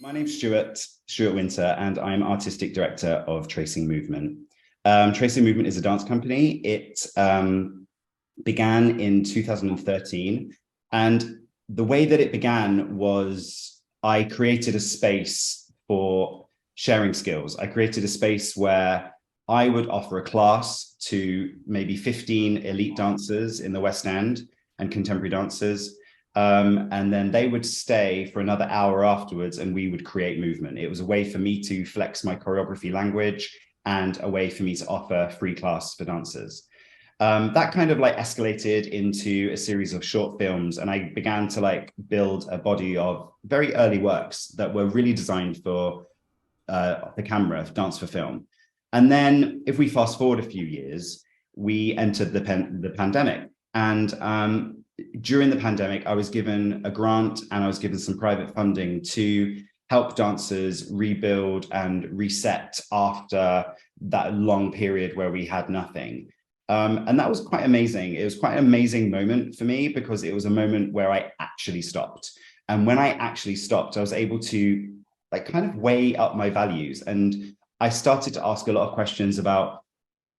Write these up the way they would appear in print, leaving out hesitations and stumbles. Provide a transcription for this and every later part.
My name's Stuart Winter, and I'm Artistic Director of Tracing Movement. Tracing Movement is a dance company. It began in 2013, and the way that it began was I created a space for sharing skills. I created a space where I would offer a class to maybe 15 elite dancers in the West End and contemporary dancers. And then they would stay for another hour afterwards and we would create movement. It was a way for me to flex my choreography language and a way for me to offer free class for dancers. That kind of like escalated into a series of short films, and I began to build a body of very early works that were really designed for the camera, dance for film. And then if we fast forward a few years, we entered the pandemic. And during the pandemic, I was given a grant and I was given some private funding to help dancers rebuild and reset after that long period where we had nothing. And that was quite amazing. It was quite an amazing moment for me because it was a moment where I actually stopped. And when I actually stopped, I was able to kind of weigh up my values. And I started to ask a lot of questions about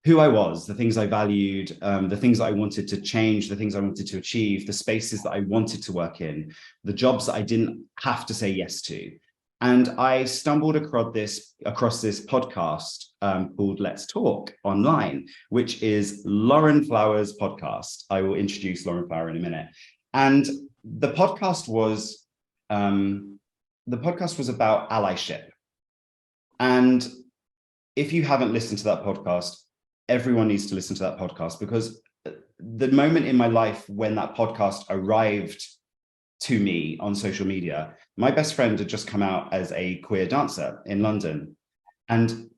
who I was, the things I valued, the things that I wanted to change, the things I wanted to achieve, the spaces that I wanted to work in, the jobs that I didn't have to say yes to. And I stumbled across this podcast called Let's Talk Online, which is Lauren Flower's podcast. I will introduce Lauren Flower in a minute. And the podcast was about allyship. And if you haven't listened to that podcast, everyone needs to listen to that podcast, because the moment in my life when that podcast arrived to me on social media, my best friend had just come out as a queer dancer in London. And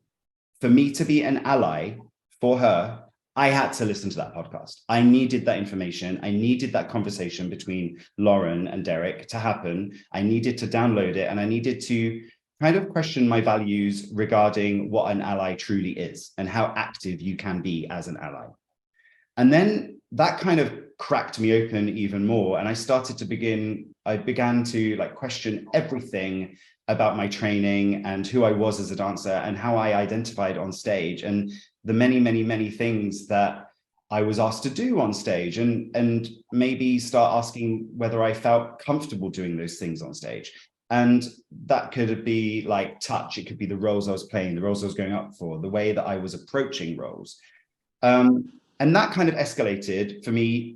for me to be an ally for her, I had to listen to that podcast. I needed that information. I needed that conversation between Lauren and Derek to happen. I needed to download it, and I needed to kind of question my values regarding what an ally truly is and how active you can be as an ally. And then that kind of cracked me open even more. And I began to question everything about my training and who I was as a dancer and how I identified on stage and the many, many, many things that I was asked to do on stage, and maybe start asking whether I felt comfortable doing those things on stage. And that could be like touch. It could be the roles I was playing, the roles I was going up for, the way that I was approaching roles. And that kind of escalated to me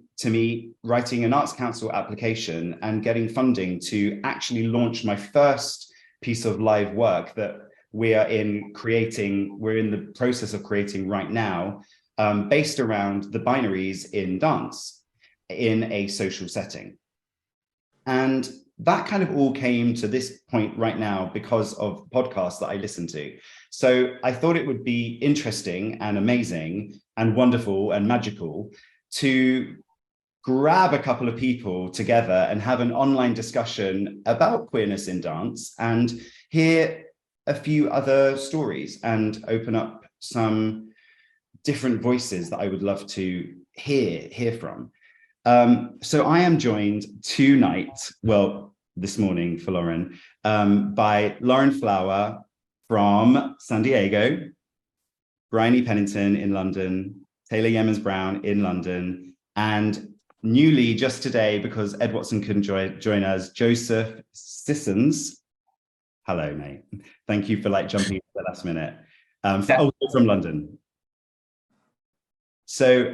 writing an Arts Council application and getting funding to actually launch my first piece of live work that we're in the process of creating right now, based around the binaries in dance in a social setting. And that kind of all came to this point right now because of podcasts that I listen to. So I thought it would be interesting and amazing and wonderful and magical to grab a couple of people together and have an online discussion about queerness in dance and hear a few other stories and open up some different voices that I would love to hear from. So I am joined tonight, this morning for Lauren, by Lauren Flower from San Diego, BRYONY Pennington in London, TAELA YEOMANS-BROWN in London, and newly just today, because Ed Watson couldn't join us, Joseph Sissons. Hello, mate. Thank you for jumping at the last minute. Also from London. So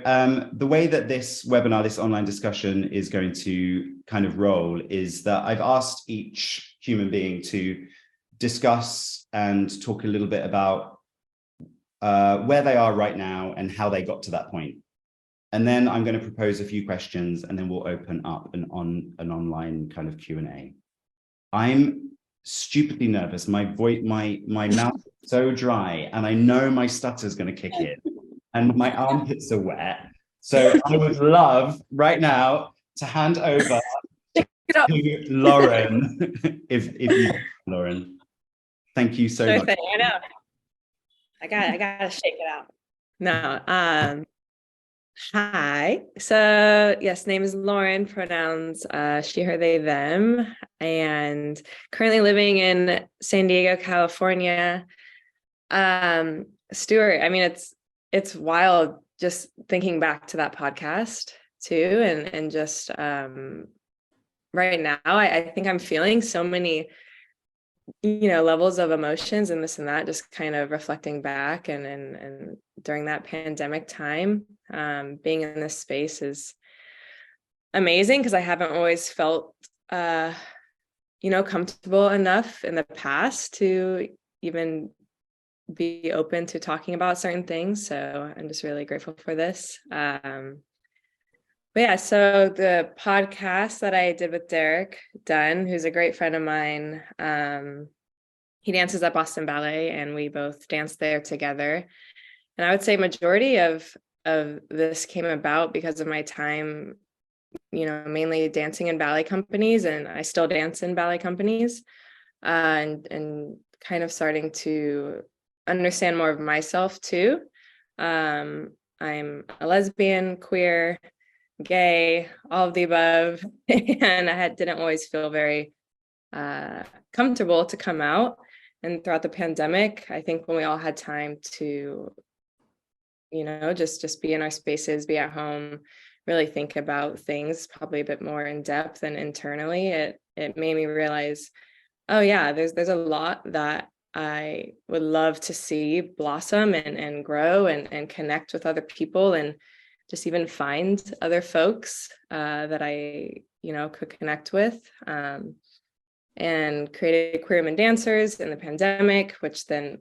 the way that this webinar, this online discussion is going to kind of roll is that I've asked each human being to discuss and talk a little bit about where they are right now and how they got to that point. And then I'm going to propose a few questions, and then we'll open up an online kind of Q&A. I'm stupidly nervous. My mouth is so dry, and I know my stutter is going to kick in. And my armpits are wet. So I would love right now to hand over to Lauren. if you, Lauren, thank you so much. I know. I gotta shake it out. No. Hi. So yes, name is Lauren, pronouns she, her, they, them. and currently living in San Diego, California. Stuart, I mean, it's wild just thinking back to that podcast too, and just right now, I think I'm feeling so many, levels of emotions and this and that, just kind of reflecting back and during that pandemic time, being in this space is amazing because I haven't always felt, comfortable enough in the past to even be open to talking about certain things. So I'm just really grateful for this. But yeah, so the podcast that I did with Derek Dunn, who's a great friend of mine, he dances at Boston Ballet and we both danced there together. And I would say majority of this came about because of my time, mainly dancing in ballet companies, and I still dance in ballet companies, and kind of starting to understand more of myself too. I'm a lesbian, queer, gay, all of the above, and I didn't always feel very comfortable to come out. And throughout the pandemic, I think when we all had time to, just be in our spaces, be at home, really think about things probably a bit more in depth and internally, it made me realize, oh yeah, there's a lot that I would love to see blossom and grow and connect with other people, and just even find other folks that I, could connect with, and created Queer Women Dancers in the pandemic, which then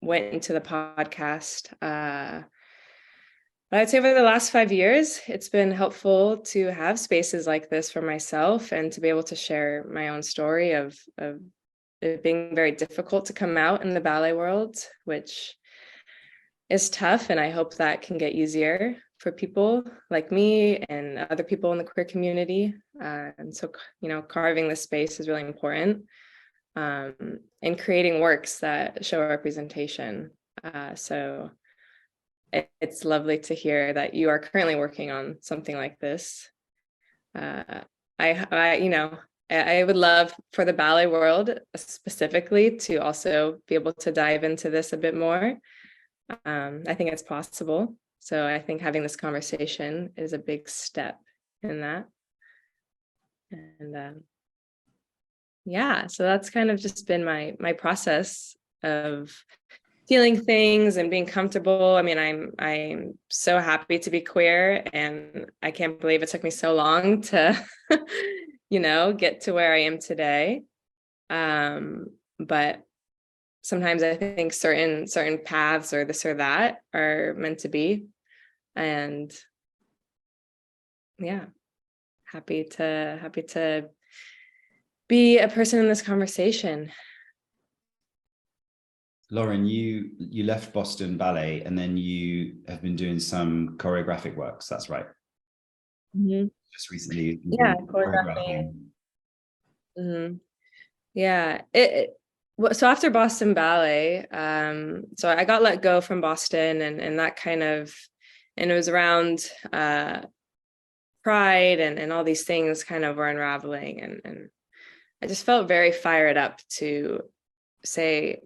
went into the podcast. But I'd say over the last 5 years, it's been helpful to have spaces like this for myself and to be able to share my own story of it being very difficult to come out in the ballet world, which is tough. And I hope that can get easier for people like me and other people in the queer community. And so, carving this space is really important, and creating works that show representation. So it's lovely to hear that you are currently working on something like this. I would love for the ballet world specifically to also be able to dive into this a bit more. I think it's possible. So I think having this conversation is a big step in that. And so that's kind of just been my process of feeling things and being comfortable. I mean, I'm so happy to be queer, and I can't believe it took me so long to, get to where I am today. But sometimes I think certain paths or this or that are meant to be, and yeah, happy to be a person in this conversation. Lauren, you left Boston Ballet and then you have been doing some choreographic works. That's right. Mm-hmm. Just recently. Yeah, choreographing. Mm-hmm. Yeah. So after Boston Ballet, so I got let go from Boston, and that kind of, and it was around Pride and all these things kind of were unraveling, and I just felt very fired up to say,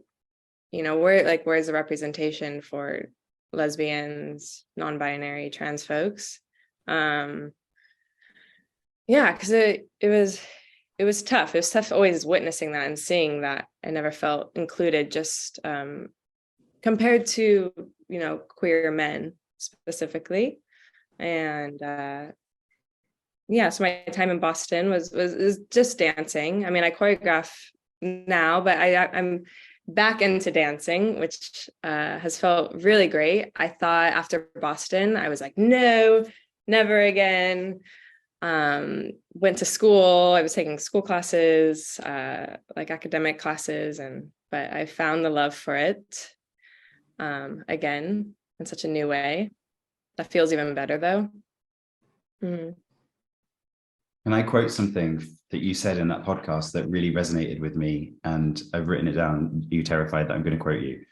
where's the representation for lesbians, non-binary, trans folks? Because it was tough. It was tough always witnessing that and seeing that I never felt included, just compared to, queer men specifically. And so my time in Boston was just dancing. I mean, I choreograph now, but I'm back into dancing, which has felt really great. I thought after Boston, I was like, no, never again. Went to school. I was taking school classes, like academic classes, but I found the love for it again in such a new way. That feels even better though. Mm. Can I quote something that you said in that podcast that really resonated with me, and I've written it down? You terrified that I'm going to quote you.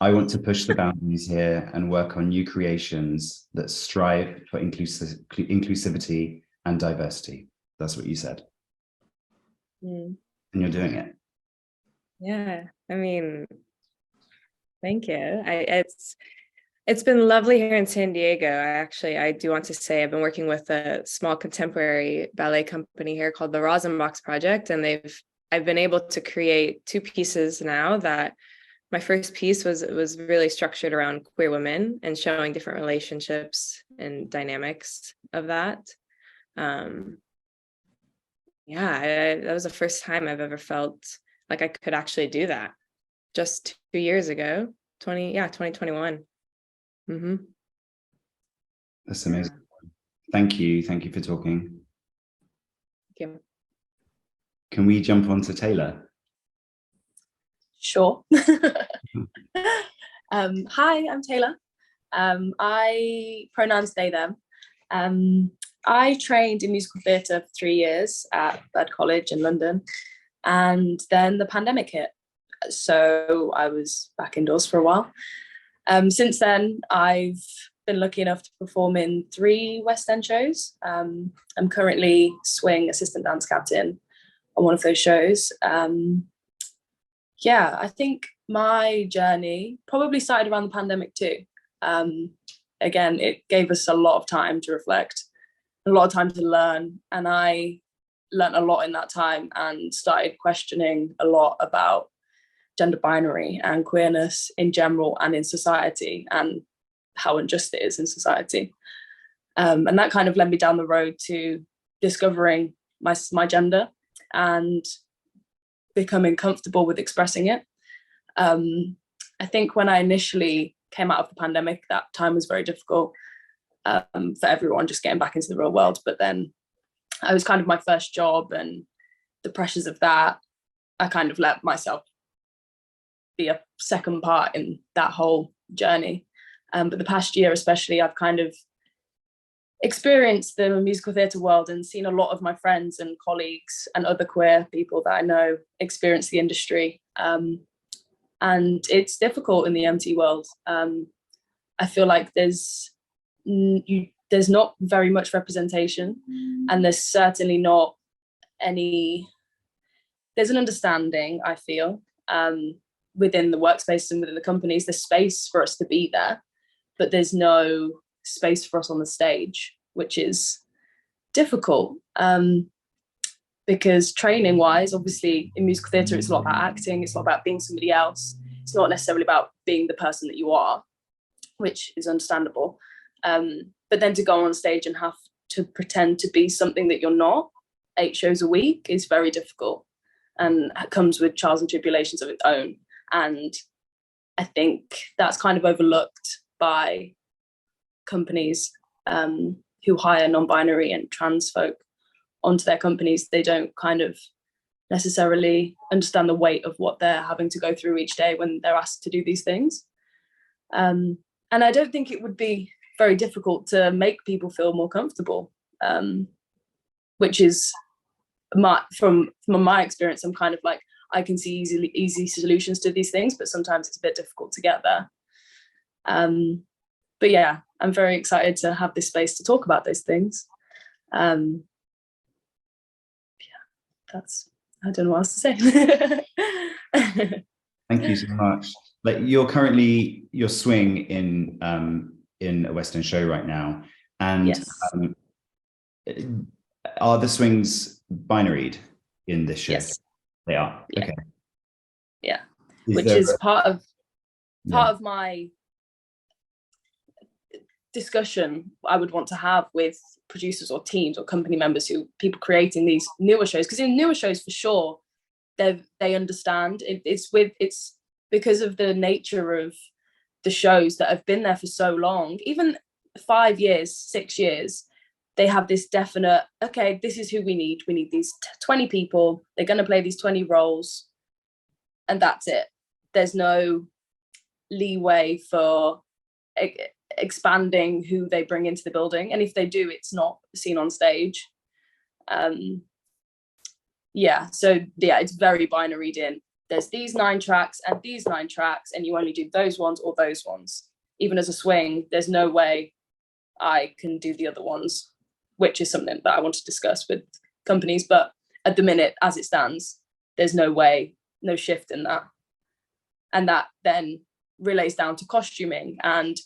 I want to push the boundaries here and work on new creations that strive for inclusivity and diversity. That's what you said. Mm. and you're doing it. Yeah, I mean, thank you. It's been lovely here in San Diego. I do want to say I've been working with a small contemporary ballet company here called the Rosenbach's Project, and I've been able to create 2 pieces now. That my first piece was really structured around queer women and showing different relationships and dynamics of that. Yeah, that was the first time I've ever felt like I could actually do that. Just 2 years ago, 2021. Mm-hmm. That's amazing. Thank you for talking. Thank you. Can we jump on to TAELA? Sure. Hi, I'm TAELA. I pronouns they, them. I trained in musical theatre for 3 years at Bird College in London, and then the pandemic hit. So I was back indoors for a while. Since then, I've been lucky enough to perform in 3 West End shows. I'm currently swing assistant dance captain on one of those shows. Yeah, I think my journey probably started around the pandemic too. Again, it gave us a lot of time to reflect, a lot of time to learn, and I learned a lot in that time and started questioning a lot about gender binary and queerness in general and in society, and how unjust it is in society. And that kind of led me down the road to discovering my gender and becoming comfortable with expressing it. I think when I initially came out of the pandemic, that time was very difficult for everyone, just getting back into the real world. But then I was kind of my first job, and the pressures of that, I kind of let myself be a second part in that whole journey. But the past year especially, I've kind of experienced the musical theatre world and seen a lot of my friends and colleagues and other queer people that I know experience the industry. And it's difficult in the MT world. I feel like there's not very much representation, and there's certainly not any, there's an understanding, I feel, within the workspace and within the companies, there's space for us to be there, but there's no space for us on the stage, which is difficult. Because training wise, obviously in musical theatre, it's a lot about acting, it's a lot about being somebody else. It's not necessarily about being the person that you are, which is understandable. But then to go on stage and have to pretend to be something that you're not 8 shows a week is very difficult, and comes with trials and tribulations of its own. And I think that's kind of overlooked by companies who hire non-binary and trans folk onto their companies. They don't kind of necessarily understand the weight of what they're having to go through each day when they're asked to do these things. And I don't think it would be very difficult to make people feel more comfortable, which is from my experience. I'm kind of like, I can see easy solutions to these things, but sometimes it's a bit difficult to get there. But yeah, I'm very excited to have this space to talk about those things. Yeah, that's, I don't know what else to say. Thank you so much. Like, you're swing in a West End show right now, and Yes. Are the swings binaried in this show? Yes. They are. Yeah. Okay. Yeah. Which is part of my discussion I would want to have with producers or teams or company members, people creating these newer shows, because in newer shows for sure they understand it's because of the nature of the shows that have been there for so long, even 5 years, 6 years, they have this definite, okay, this is who we need these 20 people, they're going to play these 20 roles, and that's it. There's no leeway for expanding who they bring into the building, and if they do, it's not seen on stage. Yeah, so yeah, it's very binaried in. There's these 9 tracks and these 9 tracks, and you only do those ones or those ones. Even as a swing, there's no way I can do the other ones, which is something that I want to discuss with companies. But at the minute, as it stands, there's no way, no shift in that. And that then relates down to costuming, and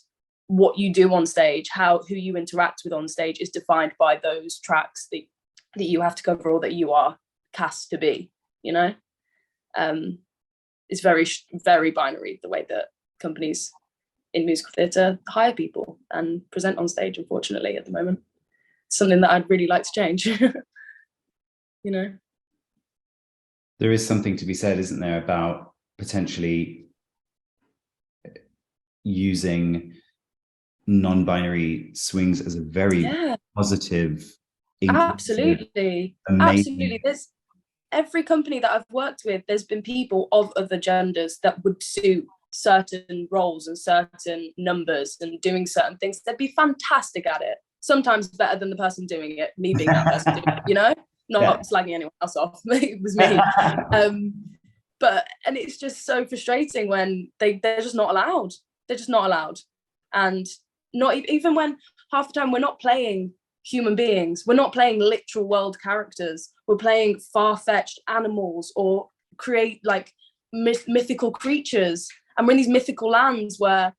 what you do on stage, who you interact with on stage is defined by those tracks that you have to cover, or that you are cast to be, you know. It's very, very binary, the way that companies in musical theatre hire people and present on stage, unfortunately, at the moment. It's something that I'd really like to change. You know, there is something to be said, isn't there, about potentially using non-binary swings as a very positive, absolutely, absolutely. There's every company that I've worked with, there's been people of other genders that would suit certain roles and certain numbers and doing certain things. They'd be fantastic at it, sometimes better than the person doing it, me being that person doing it, you know, not slagging anyone else off. It was me. And it's just so frustrating when they're just not allowed. They're just not allowed. And not even when half the time we're not playing human beings, we're not playing literal world characters, we're playing far-fetched animals, or create like mythical creatures, and we're in these mythical lands where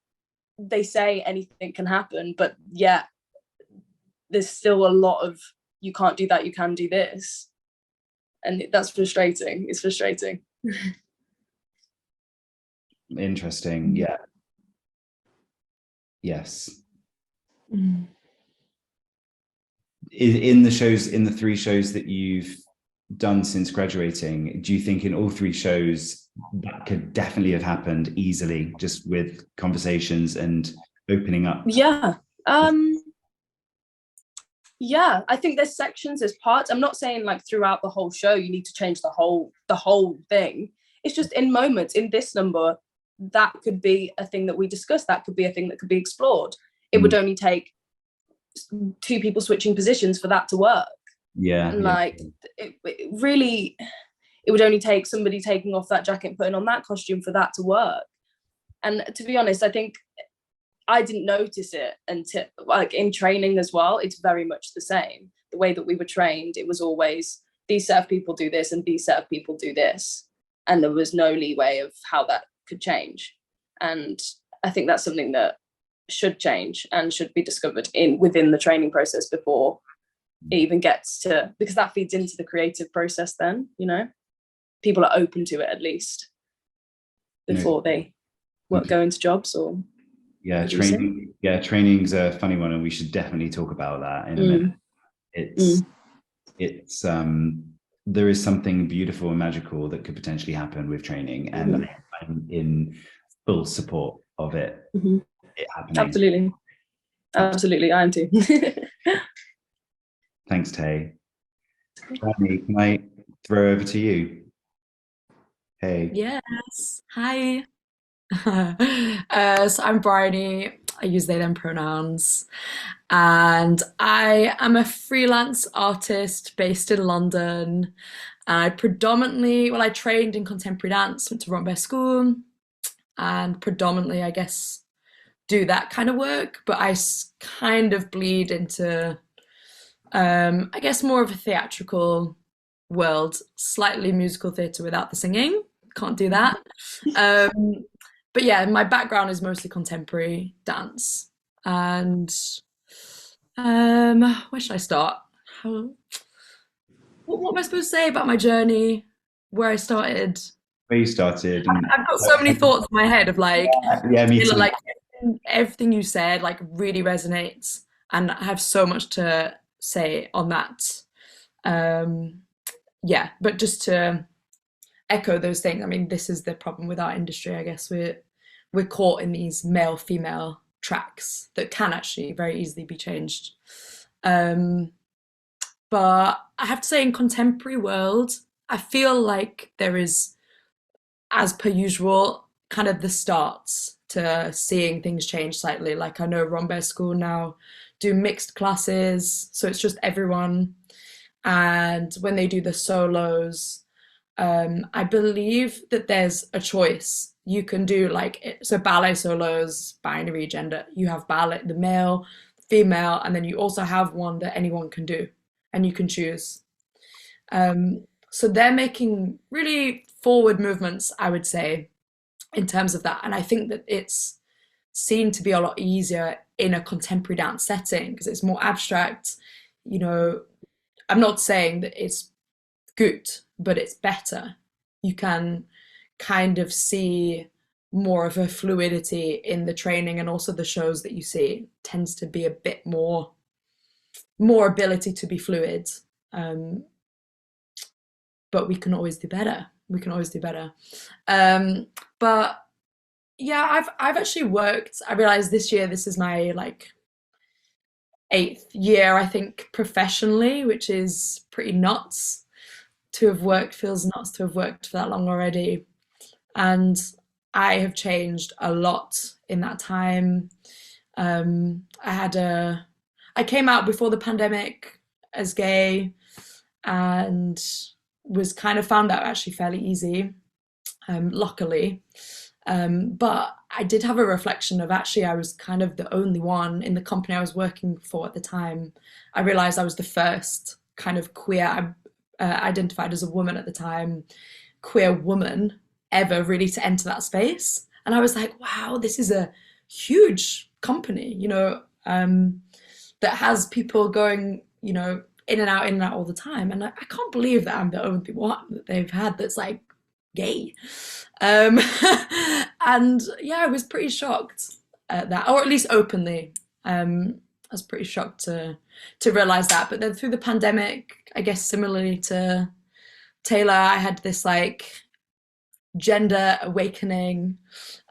they say anything can happen, but yeah, there's still a lot of, you can't do that, you can do this. And that's frustrating. It's frustrating. Interesting. Yeah. Yes. In the 3 shows that you've done since graduating, do you think in all 3 shows that could definitely have happened easily, just with conversations and opening up? Yeah. Yeah, I think there's sections, there's parts. I'm not saying like throughout the whole show you need to change the whole thing. It's just in moments, in this number, that could be a thing that we discuss, that could be a thing that could be explored. It would only take 2 people switching positions for that to work. Yeah. And like it really, it would only take somebody taking off that jacket and putting on that costume for that to work. And to be honest, I think I didn't notice it until, like, in training as well, it's very much the same. The way that we were trained, it was always these set of people do this and these set of people do this. And there was no leeway of how that could change. And I think that's something that should change and should be discovered within the training process before it even gets to, because that feeds into the creative process then, you know. People are open to it at least before they go into jobs or training's a funny one, and we should definitely talk about that in a minute. It's there is something beautiful and magical that could potentially happen with training, and I'm in full support of it. It happening. Absolutely, I am too. Thanks, Tay. Bryony, can I throw over to you? Hey. Yes. Hi. So I'm Bryony. I use they them pronouns, and I am a freelance artist based in London. I I trained in contemporary dance, went to Rompbeth School, and predominantly, I guess, do that kind of work, but I kind of bleed into I guess more of a theatrical world, slightly musical theatre without the singing. Can't do that. But yeah, my background is mostly contemporary dance. And where should I start? What am I supposed to say about my journey? Where I started? Where you started? I've got so many thoughts in my head of like, me too. Like everything you said like really resonates, and I have so much to say on that. Yeah, but just to echo those things, I mean, this is the problem with our industry, I guess. We're caught in these male-female tracks that can actually very easily be changed. But I have to say, in contemporary world, I feel like there is, as per usual, kind of the starts to seeing things change slightly. Like I know Rompbeth School now do mixed classes, so it's just everyone. And when they do the solos, I believe that there's a choice. You can do so ballet solos, binary gender. You have ballet, the male, female, and then you also have one that anyone can do, and you can choose. So they're making really forward movements, I would say, in terms of that. And I think that it's seen to be a lot easier in a contemporary dance setting because it's more abstract. You know, I'm not saying that it's good, but it's better. You can kind of see more of a fluidity in the training, and also the shows that you see tends to be a bit more ability to be fluid. But we can always do better. We can always do better. But yeah, I've actually worked. I realized this year this is my like 8th year, I think, professionally, which is pretty nuts to have worked. Feels nuts to have worked for that long already, and I have changed a lot in that time. I came out before the pandemic as gay, and was kind of found out actually fairly easy, luckily. But I did have a reflection of actually I was kind of the only one in the company I was working for at the time. I realized I was the first kind of queer, identified as a woman at the time, queer woman ever really to enter that space. And I was like, wow, this is a huge company, you know, that has people going, you know, in and out all the time. And I can't believe that I'm the only one that they've had that's like gay. And yeah, I was pretty shocked at that, or at least openly. I was pretty shocked to realize that. But then through the pandemic, I guess similarly to TAELA, I had this like gender awakening.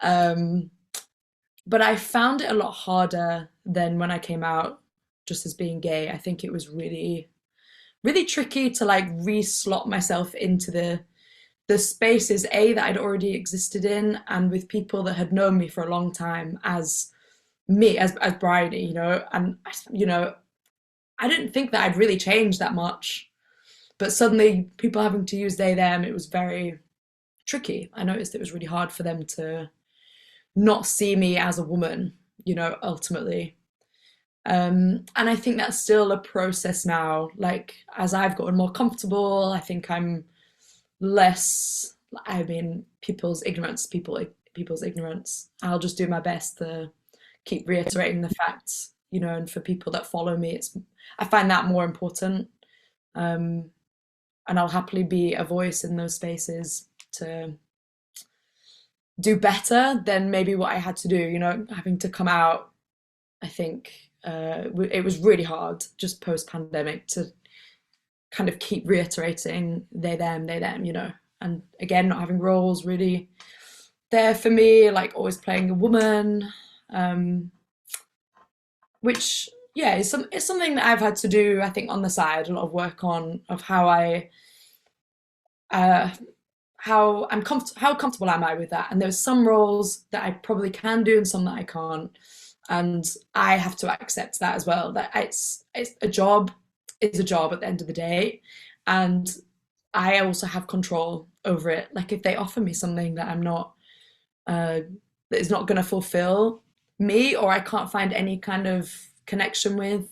But I found it a lot harder than when I came out just as being gay. I think it was really, really tricky to like re-slot myself into the spaces that I'd already existed in, and with people that had known me for a long time as me, as Bryony, you know. And you know, I didn't think that I'd really changed that much, but suddenly people having to use they them, it was very tricky. I noticed it was really hard for them to not see me as a woman, you know, ultimately. And I think that's still a process now. Like as I've gotten more comfortable, I think I'm less, I mean, people's ignorance. I'll just do my best to keep reiterating the facts, you know, and for people that follow me, I find that more important. And I'll happily be a voice in those spaces to do better than maybe what I had to do, you know, having to come out. I think it was really hard just post-pandemic to kind of keep reiterating they them, you know, and again, not having roles really there for me, like always playing a woman, which yeah, it's something that I've had to do, I think, on the side, a lot of work on, of how comfortable am I with that. And there's some roles that I probably can do and some that I can't, and I have to accept that as well, that it's a job is a job at the end of the day, and I also have control over it. Like if they offer me something that I'm not that is not going to fulfill me, or I can't find any kind of connection with,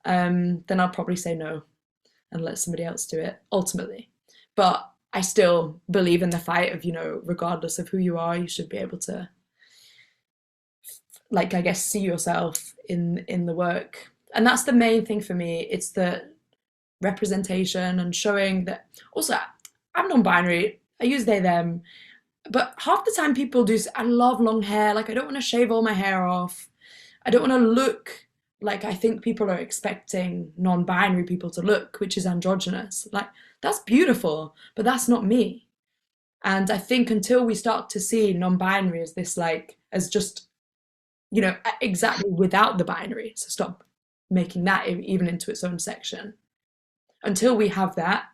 then I'll probably say no and let somebody else do it ultimately. But I still believe in the fight of, you know, regardless of who you are, you should be able to, like, I guess, see yourself in the work. And that's the main thing for me. It's the representation and showing that. Also, I'm non-binary. I use they, them. But half the time people do, I love long hair. Like, I don't want to shave all my hair off. I don't want to look like I think people are expecting non-binary people to look, which is androgynous. Like, that's beautiful, but that's not me. And I think until we start to see non-binary as this, like, as just, you know, exactly without the binary, so stop making that even into its own section. Until we have that,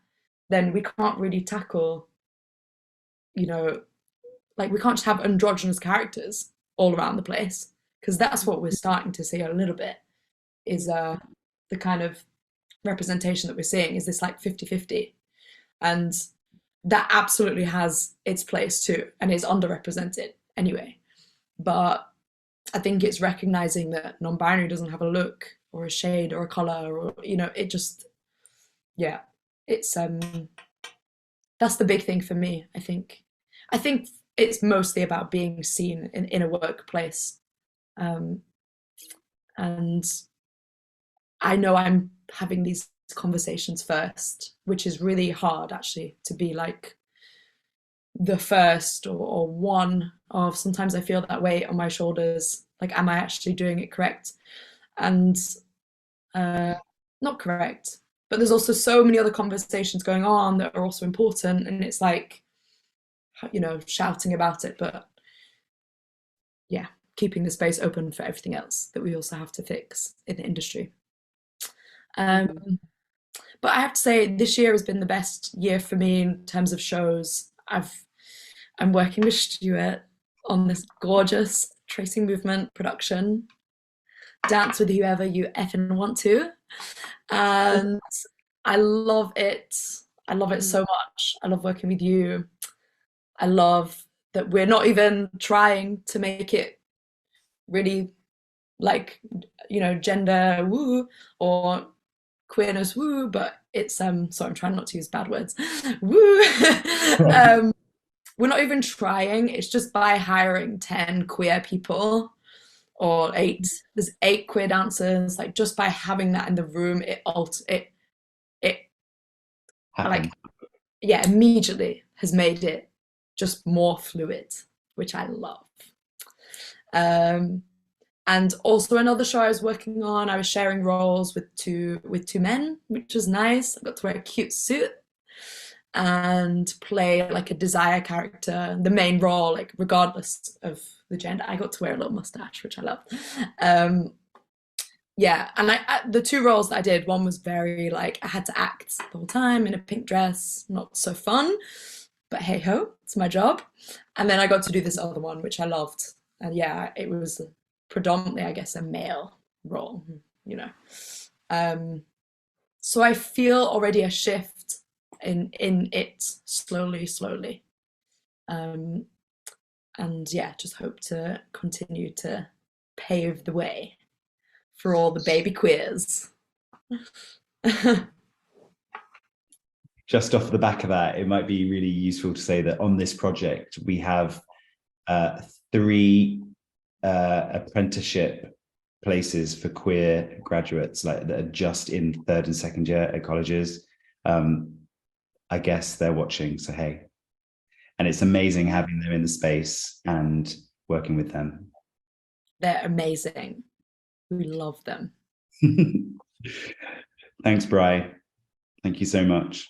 then we can't really tackle, you know, like we can't just have androgynous characters all around the place, because that's what we're starting to see a little bit, is the kind of representation that we're seeing is this like 50-50, and that absolutely has its place too and is underrepresented anyway. But I think it's recognizing that non-binary doesn't have a look or a shade or a color, or, you know, it just, yeah, it's that's the big thing for me. I think it's mostly about being seen in a workplace, and I know I'm having these conversations first, which is really hard actually, to be like the first or one of. Sometimes I feel that weight on my shoulders, like, am I actually doing it correct? And not correct, but there's also so many other conversations going on that are also important, and it's like, you know, shouting about it, but yeah, keeping the space open for everything else that we also have to fix in the industry. But I have to say, this year has been the best year for me in terms of shows. I'm working with Stuart on this gorgeous tracing movement production, Dance with Whoever You Effing Want To, and I love it. I love it so much. I love working with you. I love that we're not even trying to make it really like, you know, gender woo or queerness woo, but it's sorry, I'm trying not to use bad words. Woo. We're not even trying. It's just by hiring 10 queer people, or 8. There's 8 queer dancers. Like, just by having that in the room, it like, yeah, immediately has made it just more fluid, which I love. And also another show I was working on, I was sharing roles with two men, which was nice. I got to wear a cute suit and play like a desire character, the main role, like regardless of the gender. I got to wear a little mustache, which I loved. Yeah, and the 2 roles that I did, one was very like, I had to act the whole time in a pink dress, not so fun, but hey ho, it's my job. And then I got to do this other one, which I loved. And yeah, it was predominantly, I guess, a male role, you know. So I feel already a shift in it slowly. And yeah, just hope to continue to pave the way for all the baby queers. Just off the back of that, it might be really useful to say that on this project, we have 3 apprenticeship places for queer graduates, like, that are just in 3rd and 2nd year at colleges. I guess they're watching, so hey. And it's amazing having them in the space and working with them. They're amazing. We love them. Thanks, Bri. Thank you so much.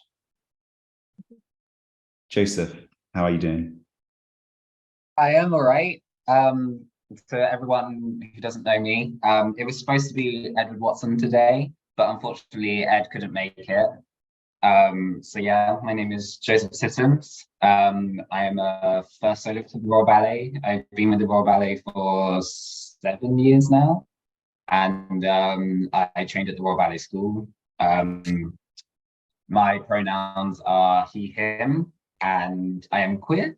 Joseph, how are you doing? I am all right. To everyone who doesn't know me, it was supposed to be Edward Watson today, but unfortunately Ed couldn't make it. So yeah, my name is Joseph Sittons. I am a first soloist of the Royal Ballet. I've been with the Royal Ballet for 7 years now, and I trained at the Royal Ballet School. My pronouns are he, him, and I am queer.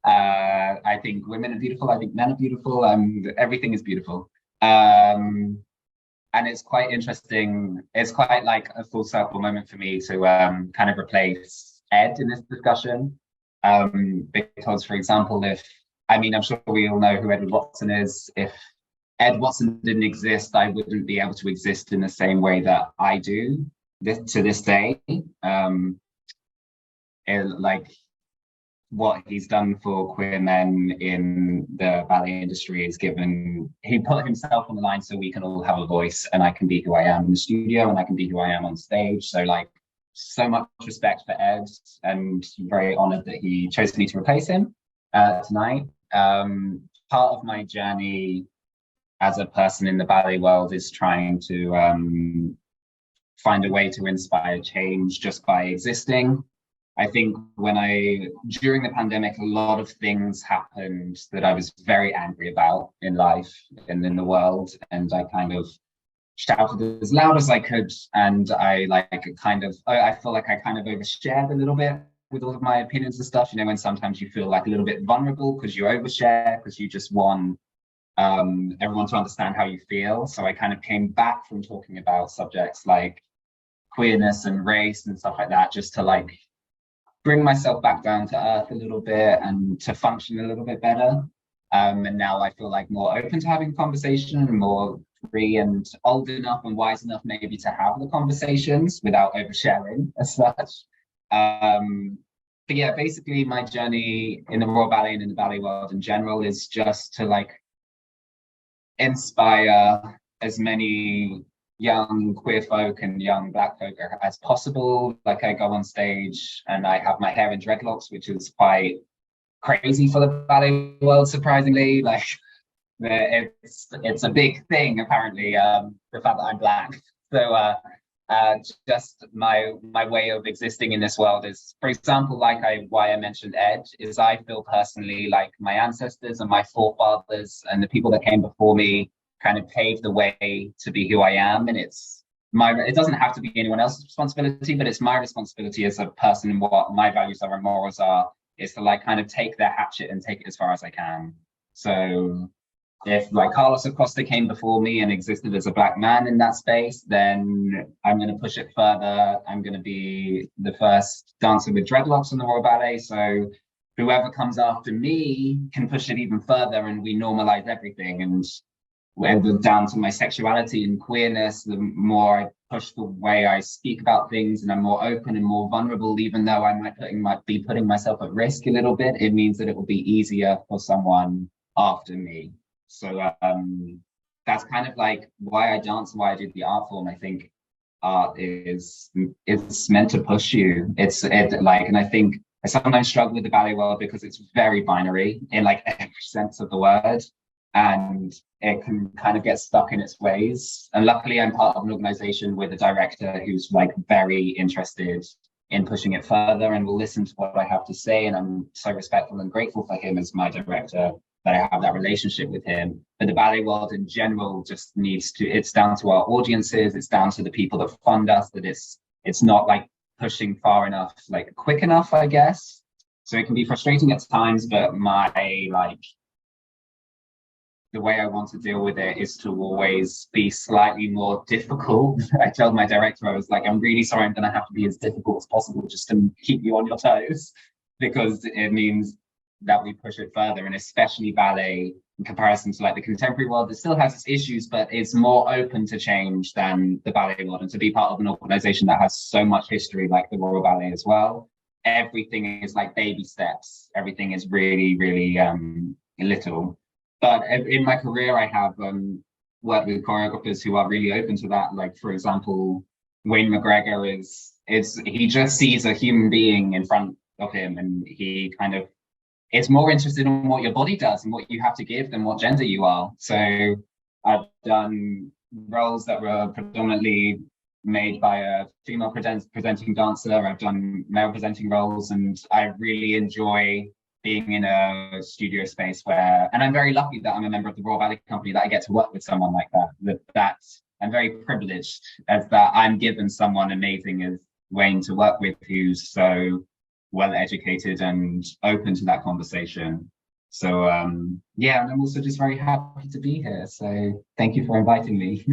I think women are beautiful. I think men are beautiful. Everything is beautiful. And it's quite interesting. It's quite like a full circle moment for me to kind of replace Ed in this discussion. Because, for example, I'm sure we all know who Edward Watson is. If Ed Watson didn't exist, I wouldn't be able to exist in the same way that I do to this day. Like, what he's done for queer men in the ballet industry is he put himself on the line so we can all have a voice, and I can be who I am in the studio and I can be who I am on stage. So like, so much respect for Ed, and very honored that he chose me to replace him tonight. Part of my journey as a person in the ballet world is trying to find a way to inspire change just by existing. I think during the pandemic, a lot of things happened that I was very angry about in life and in the world. And I kind of shouted as loud as I could. And I feel like I kind of overshared a little bit with all of my opinions and stuff. You know, when sometimes you feel like a little bit vulnerable because you overshare, because you just want everyone to understand how you feel. So I kind of came back from talking about subjects like queerness and race and stuff like that, just to like bring myself back down to earth a little bit and to function a little bit better. And now I feel like more open to having conversation and more free and old enough and wise enough maybe to have the conversations without oversharing as such. But yeah, basically my journey in the Royal Ballet and in the ballet world in general is just to like inspire as many young queer folk and young Black folk as possible. Like I go on stage and I have my hair in dreadlocks, which is quite crazy for the ballet world, surprisingly. Like it's a big thing apparently, the fact that I'm Black. So just my way of existing in this world is, for example, like why I mentioned Ed, is I feel personally like my ancestors and my forefathers and the people that came before me kind of paved the way to be who I am, and it doesn't have to be anyone else's responsibility, but it's my responsibility as a person, and what my values are and morals are, is to like kind of take their hatchet and take it as far as I can. So if like Carlos Acosta came before me and existed as a Black man in that space, then I'm going to push it further. I'm going to be the first dancer with dreadlocks in the Royal Ballet. So whoever comes after me can push it even further, and we normalize everything. And when down to my sexuality and queerness, the more I push the way I speak about things, and I'm more open and more vulnerable, even though I might be putting myself at risk a little bit, it means that it will be easier for someone after me. So that's kind of like why I dance, why I do the art form. I think art it's meant to push you. And I think I sometimes struggle with the ballet world because it's very binary in like every sense of the word, and it can kind of get stuck in its ways. And luckily I'm part of an organization with a director who's like very interested in pushing it further and will listen to what I have to say. And I'm so respectful and grateful for him as my director, that I have that relationship with him. But the ballet world in general just needs to, it's down to our audiences, it's down to the people that fund us, that it's not like pushing far enough, like quick enough, I guess. So it can be frustrating at times, but the way I want to deal with it is to always be slightly more difficult. I told my director, I was like, I'm really sorry, I'm going to have to be as difficult as possible just to keep you on your toes, because it means that we push it further. And especially ballet, in comparison to like the contemporary world, it still has its issues, but it's more open to change than the ballet world. And to be part of an organization that has so much history, like the Royal Ballet as well, everything is like baby steps. Everything is really, really little. But in my career, I have worked with choreographers who are really open to that. Like, for example, Wayne McGregor he just sees a human being in front of him, and he kind of is more interested in what your body does and what you have to give than what gender you are. So I've done roles that were predominantly made by a female presenting dancer. I've done male presenting roles, and I really enjoy being in a studio space where, and I'm very lucky that I'm a member of the Royal Ballet Company, that I get to work with someone like that. I'm very privileged as that I'm given someone amazing as Wayne to work with, who's so well educated and open to that conversation. So yeah, and I'm also just very happy to be here. So thank you for inviting me.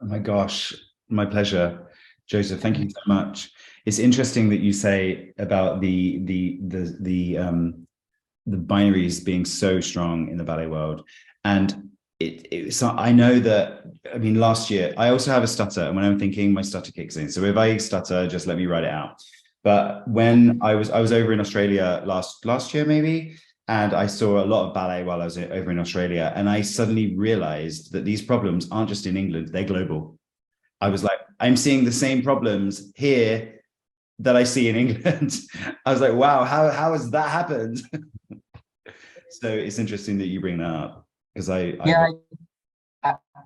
Oh my gosh, my pleasure. Joseph, thank you so much. It's interesting that you say about the binaries being so strong in the ballet world. And so I know that, I mean, last year, I also have a stutter, and when I'm thinking, my stutter kicks in. So if I stutter, just let me write it out. But when I was over in Australia last year, maybe, and I saw a lot of ballet while I was over in Australia, and I suddenly realized that these problems aren't just in England, they're global. I was like, I'm seeing the same problems here that I see in England. I was like, wow, how has that happened? So it's interesting that you bring that up, because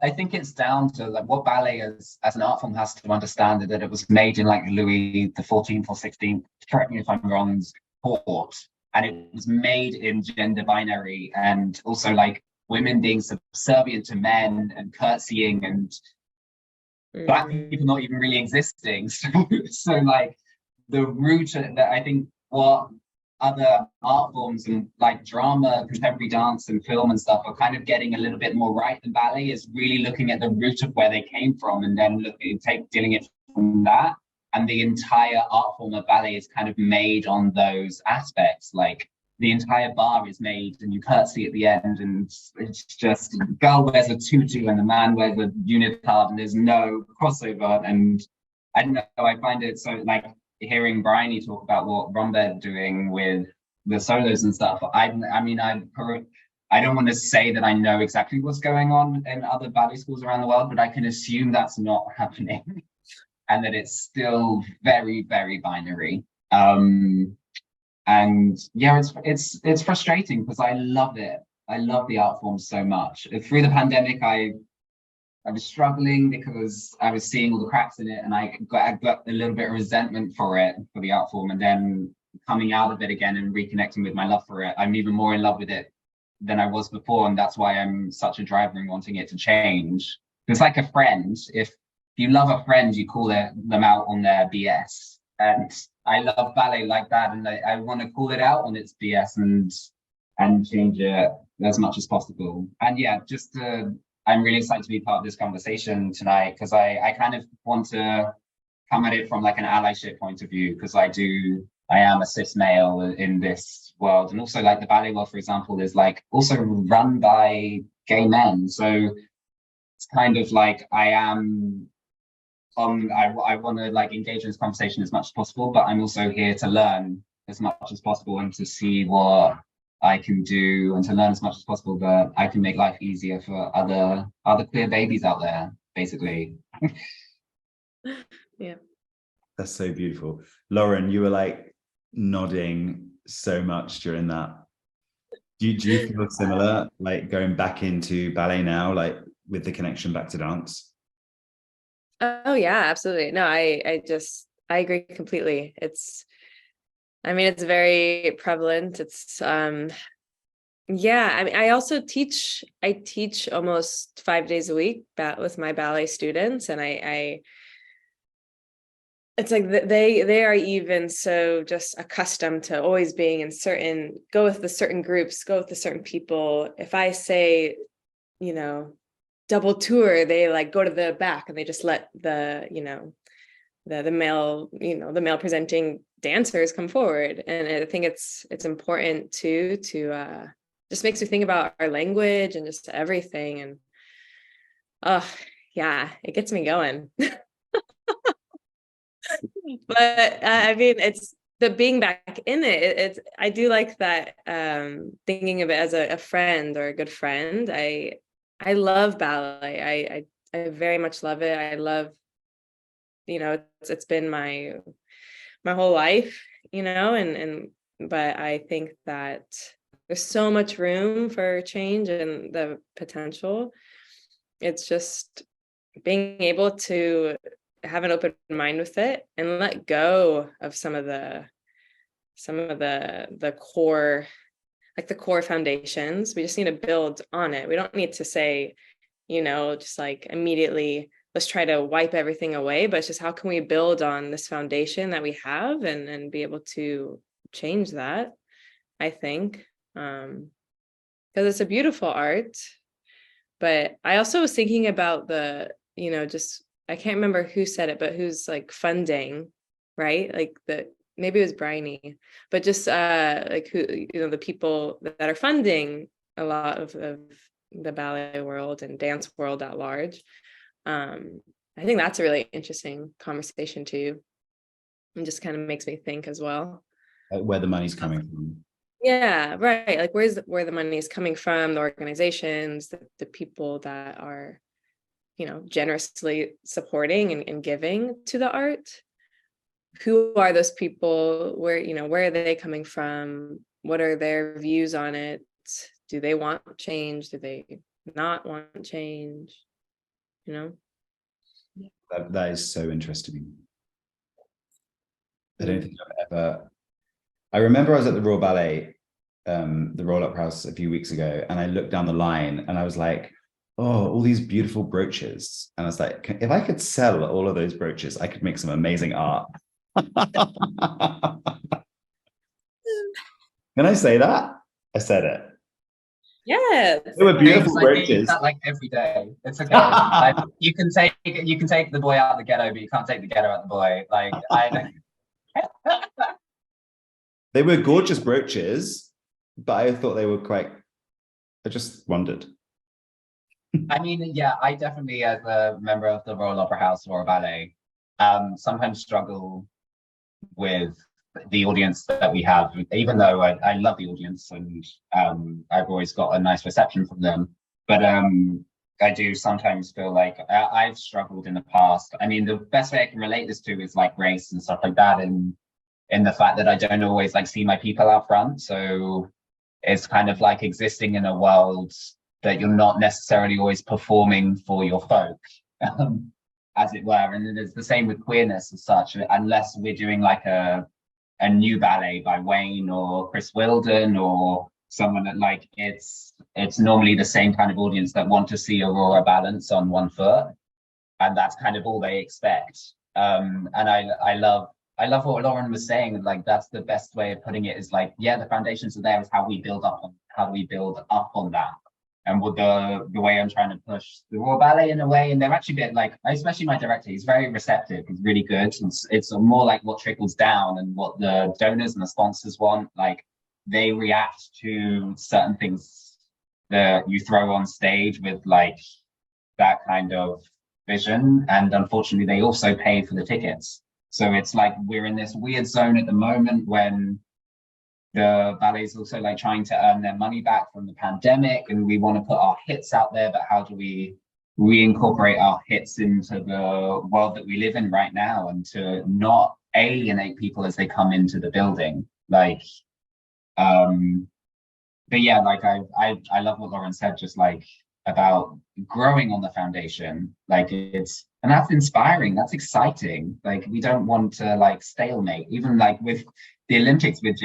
I think it's down to like what ballet as an art form has to understand, that it was made in like Louis the 14th or 16th, correct me if I'm wrong, court, and it was made in gender binary, and also like women being subservient to men and curtsying, and Black people not even really existing. So like the root that I think what other art forms and like drama, contemporary dance and film and stuff are kind of getting a little bit more right than ballet, is really looking at the root of where they came from, and then dealing it from that. And the entire art form of ballet is kind of made on those aspects. Like the entire bar is made and you curtsy at the end, and it's just the girl wears a tutu and the man wears a unitard and there's no crossover. And I don't know, I find it so, like, hearing Bryony talk about what Rombed doing with the solos and stuff. I mean, I don't want to say that I know exactly what's going on in other ballet schools around the world, but I can assume that's not happening. And that it's still very, very binary. And yeah, it's frustrating because I love it. I love the art form so much. Through the pandemic, I was struggling because I was seeing all the cracks in it, and I got a little bit of resentment for the art form. And then coming out of it again and reconnecting with my love for it, I'm even more in love with it than I was before. And that's why I'm such a driver in wanting it to change. It's like a friend. If you love a friend, you call them out on their BS. And I love ballet like that. And I want to call it out on its BS and change it as much as possible. And yeah, I'm really excited to be part of this conversation tonight, because I kind of want to come at it from like an allyship point of view, because I am a cis male in this world. And also, like, the ballet world, for example, is like also run by gay men. So it's kind of like I want to like engage in this conversation as much as possible, but I'm also here to learn as much as possible and to see what I can do and to learn as much as possible that I can make life easier for other queer babies out there, basically. Yeah. That's so beautiful. Lauren, you were like nodding so much during that. Do you feel similar, like going back into ballet now, like with the connection back to dance? Oh yeah, absolutely. No, I agree completely. It's very prevalent. It's yeah, I mean, I teach almost 5 days a week with my ballet students, and it's like they are even so just accustomed to always being in go with the certain groups, go with the certain people. If I say, double tour, they like go to the back and they just let the male presenting dancers come forward. And I think it's important to just makes me think about our language and just everything. And yeah, it gets me going. But I mean, it's the being back in it. I do like that, thinking of it as a friend or a good friend. I love ballet. I very much love it. I love, it's been my whole life, but I think that there's so much room for change and the potential. It's just being able to have an open mind with it and let go of some of the core, like the core foundations. We just need to build on it. We don't need to say, just like immediately, let's try to wipe everything away, but it's just how can we build on this foundation that we have and be able to change that, I think, because it's a beautiful art. But I also was thinking about I can't remember who said it, but who's like funding, right? Like maybe it was Bryony, but just like who, the people that are funding a lot of the ballet world and dance world at large. I think that's a really interesting conversation too. And just kind of makes me think as well. Like where the money's coming from. Yeah, right. Like where the money is coming from, the organizations, the people that are, generously supporting and giving to the art. Who are those people? Where are they coming from? What are their views on it? Do they want change? Do they not want change? That is so interesting. I don't think I remember I was at the Royal Ballet, the Royal Opera House a few weeks ago, and I looked down the line and I was like, oh, all these beautiful brooches. And I was like, if I could sell all of those brooches, I could make some amazing art. Can I say that? I said it. Yeah. They were beautiful Like, we use brooches. that like every day. It's okay. Like, you can take the boy out of the ghetto, but you can't take the ghetto out of the boy. Like, They were gorgeous brooches, but I thought they were quite, I just wondered. I mean, yeah, I definitely, as a member of the Royal Opera House or a ballet, sometimes struggle with the audience that we have, even though I love the audience and I've always got a nice reception from them. But I do sometimes feel like I've struggled in the past. I mean, the best way I can relate this to is like race and stuff like that, and in the fact that I don't always like see my people out front. So it's kind of like existing in a world that you're not necessarily always performing for your folk, as it were. And it's the same with queerness as such, unless we're doing like a new ballet by Wayne or Chris Wilden or someone that like, it's normally the same kind of audience that want to see Aurora balance on one foot. And that's kind of all they expect. And I love what Lauren was saying. Like, that's the best way of putting it, is like, yeah, the foundations are there, is how we build up on that. And with the way I'm trying to push the Royal Ballet in a way, and they're actually a bit like, especially my director, he's very receptive, he's really good. It's more like what trickles down and what the donors and the sponsors want. Like, they react to certain things that you throw on stage with like that kind of vision, and unfortunately they also pay for the tickets. So it's like we're in this weird zone at the moment when the ballet's also like trying to earn their money back from the pandemic, and we want to put our hits out there, but how do we reincorporate our hits into the world that we live in right now, and to not alienate people as they come into the building? Like, but yeah, like I love what Lauren said, just like about growing on the foundation. Like, and that's inspiring, that's exciting. Like, we don't want to like stalemate, even like with the Olympics with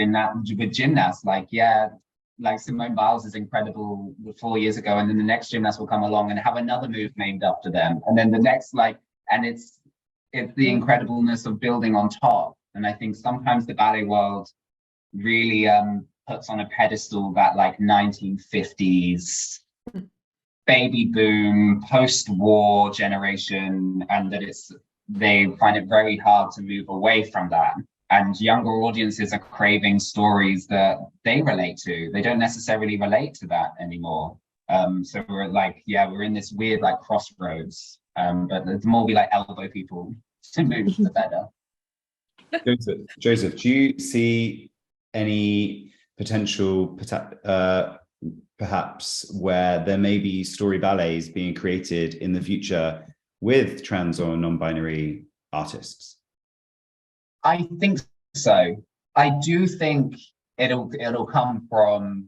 gymnasts. Like, yeah, like Simone Biles is incredible 4 years ago, and then the next gymnast will come along and have another move named after them, and then the next, like, and it's the incredibleness of building on top. And I think sometimes the ballet world really puts on a pedestal that like 1950s baby boom, post-war generation, and that they find it very hard to move away from that. And younger audiences are craving stories that they relate to. They don't necessarily relate to that anymore. So we're like, yeah, we're in this weird like crossroads. But the more we like elbow people to move, the better. Joseph, do you see any potential perhaps where there may be story ballets being created in the future with trans or non-binary artists? I think so. I do think it'll come from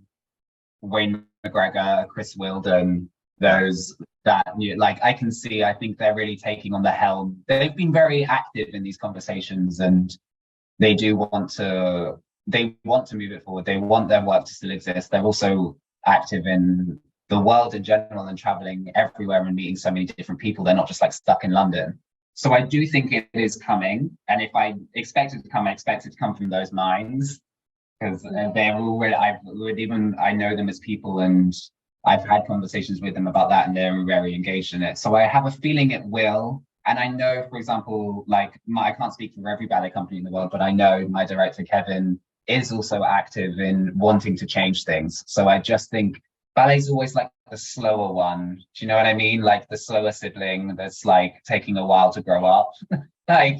Wayne McGregor, Chris Wilden, those that, like, I can see, I think they're really taking on the helm. They've been very active in these conversations, and they want to move it forward. They want their work to still exist. They're also active in the world in general and traveling everywhere and meeting so many different people. They're not just like stuck in London. So I do think it is coming. And if I expect it to come, I expect it to come from those minds, because they're already, I know them as people, and I've had conversations with them about that, and they're very engaged in it. So I have a feeling it will. And I know, for example, like I can't speak for every ballet company in the world, but I know my director, Kevin, is also active in wanting to change things. So I just think ballet's always like the slower one. Do you know what I mean? Like the slower sibling that's like taking a while to grow up. Like,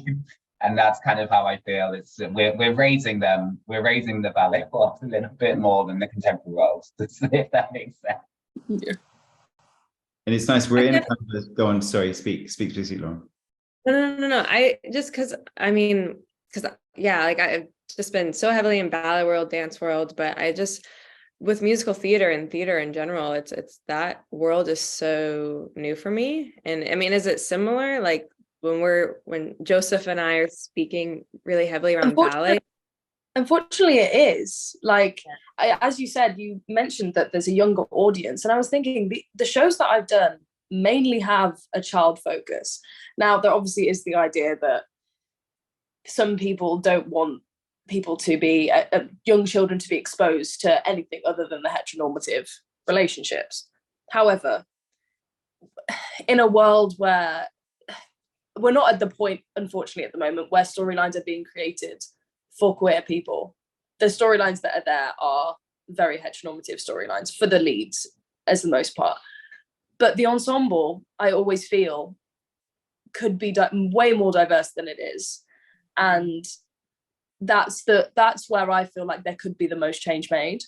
and that's kind of how I feel. It's we're raising them. We're raising the ballet world a little bit more than the contemporary world, if that makes sense. Yeah. And it's nice. We're in. Go on. Sorry. Speak to you, Lauren. No. I just because yeah, like I've just been so heavily in ballet world, dance world, but I just, with musical theater and theater in general, it's that world is so new for me. And I mean, is it similar? Like when Joseph and I are speaking really heavily around ballet? Unfortunately, it is. Like, as you said, you mentioned that there's a younger audience, and I was thinking the shows that I've done mainly have a child focus. Now, there obviously is the idea that some people don't want people to be young children to be exposed to anything other than the heteronormative relationships. However, in a world where we're not at the point, unfortunately, at the moment where storylines are being created for queer people, the storylines that are there are very heteronormative storylines for the leads as the most part. But the ensemble, I always feel, could be way more diverse than it is. And that's where I feel like there could be the most change made,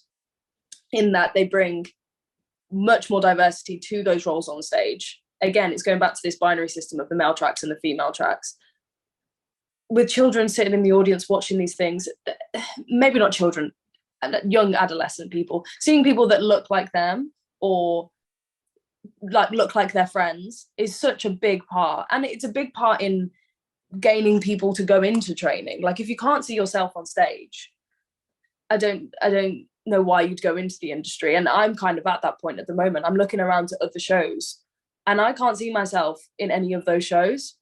in that they bring much more diversity to those roles on stage. Again, it's going back to this binary system of the male tracks and the female tracks. With children sitting in the audience watching these things, maybe not children, young adolescent people, seeing people that look like them or look like their friends is such a big part. And it's a big part in gaining people to go into training. Like, if you can't see yourself on stage, I don't know why you'd go into the industry. And I'm kind of at that point at the moment. I'm looking around to other shows and I can't see myself in any of those shows.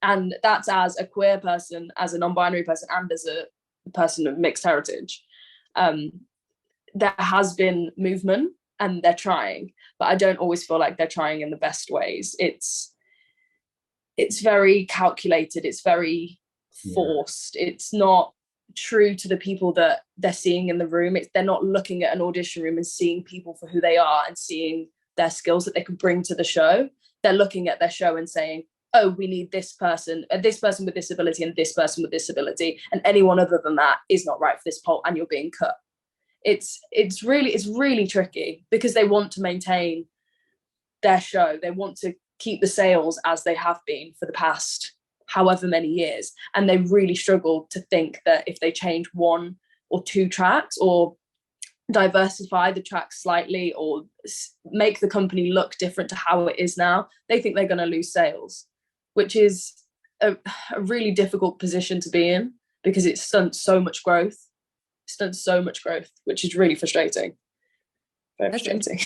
And that's as a queer person, as a non-binary person, and as a person of mixed heritage. There has been movement and they're trying, but I don't always feel like they're trying in the best ways. It's very calculated. It's very forced. It's not true to the people that they're seeing in the room. They're not looking at an audition room and seeing people for who they are and seeing their skills that they could bring to the show. They're looking at their show and saying, oh, we need this person with this ability and this person with this ability, and anyone other than that is not right for this poll, and you're being cut. It's really tricky because they want to maintain their show. They want to keep the sales as they have been for the past however many years, and they really struggle to think that if they change one or two tracks or diversify the tracks slightly or make the company look different to how it is now, they think they're going to lose sales, which is a really difficult position to be in because it stunts so much growth. Which is really frustrating. Very frustrating.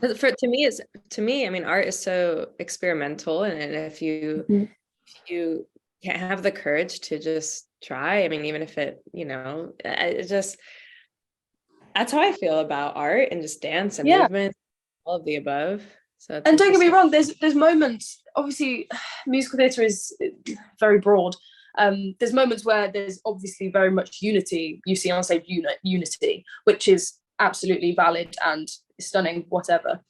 To me, I mean, art is so experimental, and if you can't have the courage to just try, I mean, even if that's how I feel about art and just dance and movement, all of the above. So and don't get me wrong, there's moments, obviously musical theatre is very broad. There's moments where there's obviously very much unity. You see on stage unity, which is absolutely valid and stunning, whatever.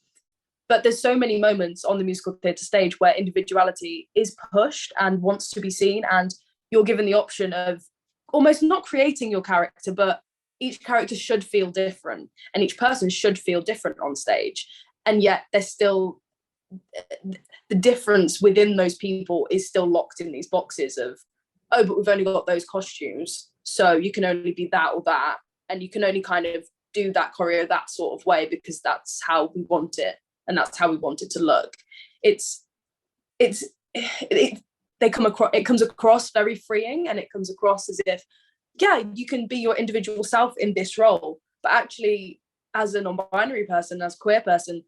But there's so many moments on the musical theatre stage where individuality is pushed and wants to be seen, and you're given the option of almost not creating your character, but each character should feel different and each person should feel different on stage. And yet there's still the difference within those people is still locked in these boxes of, oh, but we've only got those costumes, so you can only be that or that, and you can only kind of do that choreo that sort of way because that's how we want it and that's how we want it to look. It comes across very freeing, and it comes across as if, yeah, you can be your individual self in this role, but actually as a non-binary person, as a queer person,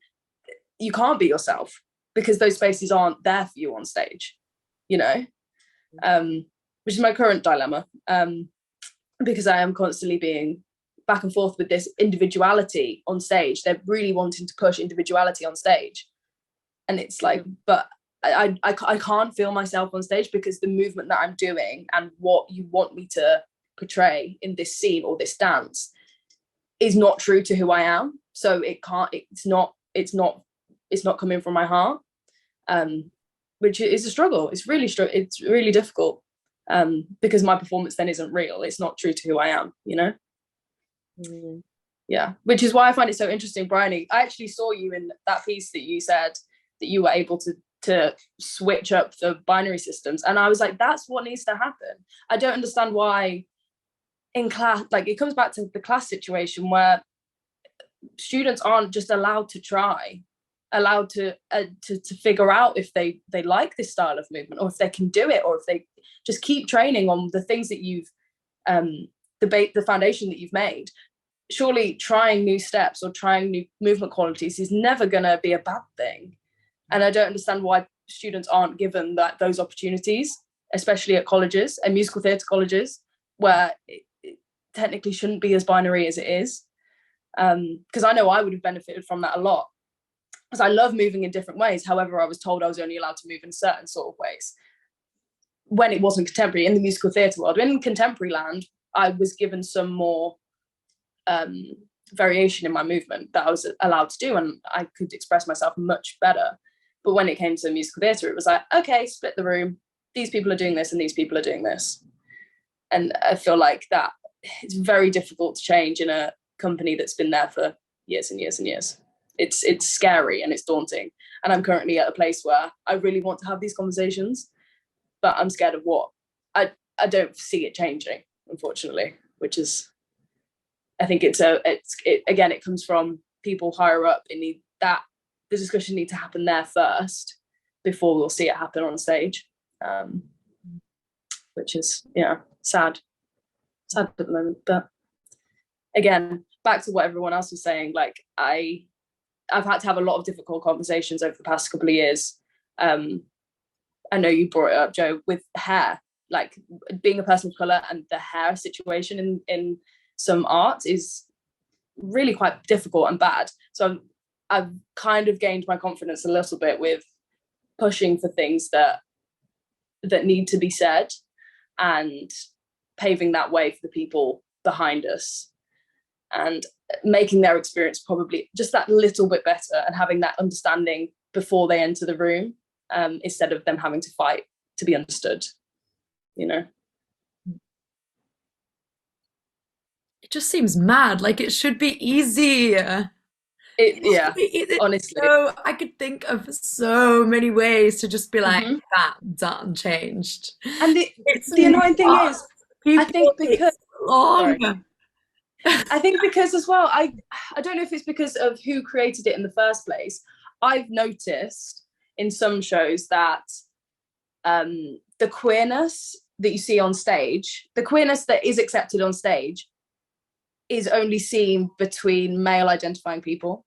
you can't be yourself because those spaces aren't there for you on stage, which is my current dilemma, because I am constantly being back and forth with this individuality on stage. They're really wanting to push individuality on stage, and it's like, but I can't feel myself on stage because the movement that I'm doing and what you want me to portray in this scene or this dance is not true to who I am. So it's not coming from my heart, which is a struggle. It's really difficult, because my performance then isn't real. It's not true to who I am, Yeah, which is why I find it so interesting, Bryony. I actually saw you in that piece that you said that you were able to switch up the binary systems, and I was like, that's what needs to happen. I don't understand why in class, like, it comes back to the class situation where students aren't just allowed to try, allowed to figure out if they like this style of movement, or if they can do it, or if they just keep training on the things that you've the foundation that you've made. Surely trying new steps or trying new movement qualities is never going to be a bad thing. And I don't understand why students aren't given those opportunities, especially at colleges and musical theatre colleges, where it technically shouldn't be as binary as it is. because I know I would have benefited from that a lot, because I love moving in different ways. However, I was told I was only allowed to move in certain sort of ways when it wasn't contemporary. In the musical theatre world, in contemporary land, I was given some more variation in my movement that I was allowed to do, and I could express myself much better. But when it came to musical theatre, it was like, okay, split the room. These people are doing this and these people are doing this. And I feel like that it's very difficult to change in a company that's been there for years and years and years. It's scary and it's daunting. And I'm currently at a place where I really want to have these conversations, but I'm scared of what I don't see it changing, unfortunately, which is, I think it comes from people higher up. The discussion needs to happen there first before we'll see it happen on stage, which is sad at the moment. But again, back to what everyone else was saying, like I've had to have a lot of difficult conversations over the past couple of years. I know you brought it up, Joe, with hair, like being a person of colour, and the hair situation in some art is really quite difficult and bad. So I've kind of gained my confidence a little bit with pushing for things that need to be said and paving that way for the people behind us and making their experience probably just that little bit better and having that understanding before they enter the room, instead of them having to fight to be understood, It just seems mad. Like it should be easy. Honestly. So I could think of so many ways to just be like, that done, changed. And the annoying thing is, I think because I think because as well, I don't know if it's because of who created it in the first place. I've noticed in some shows that the queerness that you see on stage, the queerness that is accepted on stage, is only seen between male identifying people.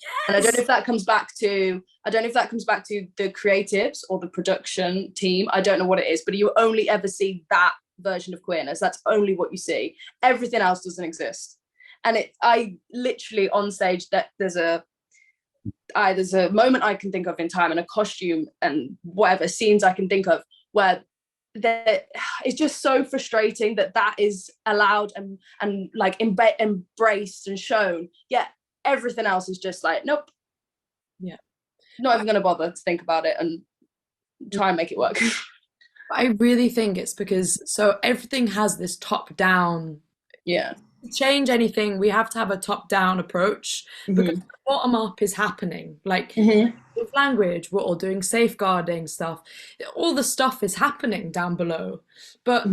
Yes. And I don't know if that comes back to the creatives or the production team. I don't know what it is, but you only ever see that version of queerness. That's only what you see. Everything else doesn't exist. And I literally on stage, that there's a moment I can think of in time, and a costume and whatever scenes I can think of where it's just so frustrating that is allowed and like embraced and shown, yet everything else is just like, nope, not even gonna bother to think about it and try and make it work. I really think it's because everything has this top down. To change anything, we have to have a top down approach, because the bottom up is happening. Like with language, we're all doing safeguarding stuff. All the stuff is happening down below, but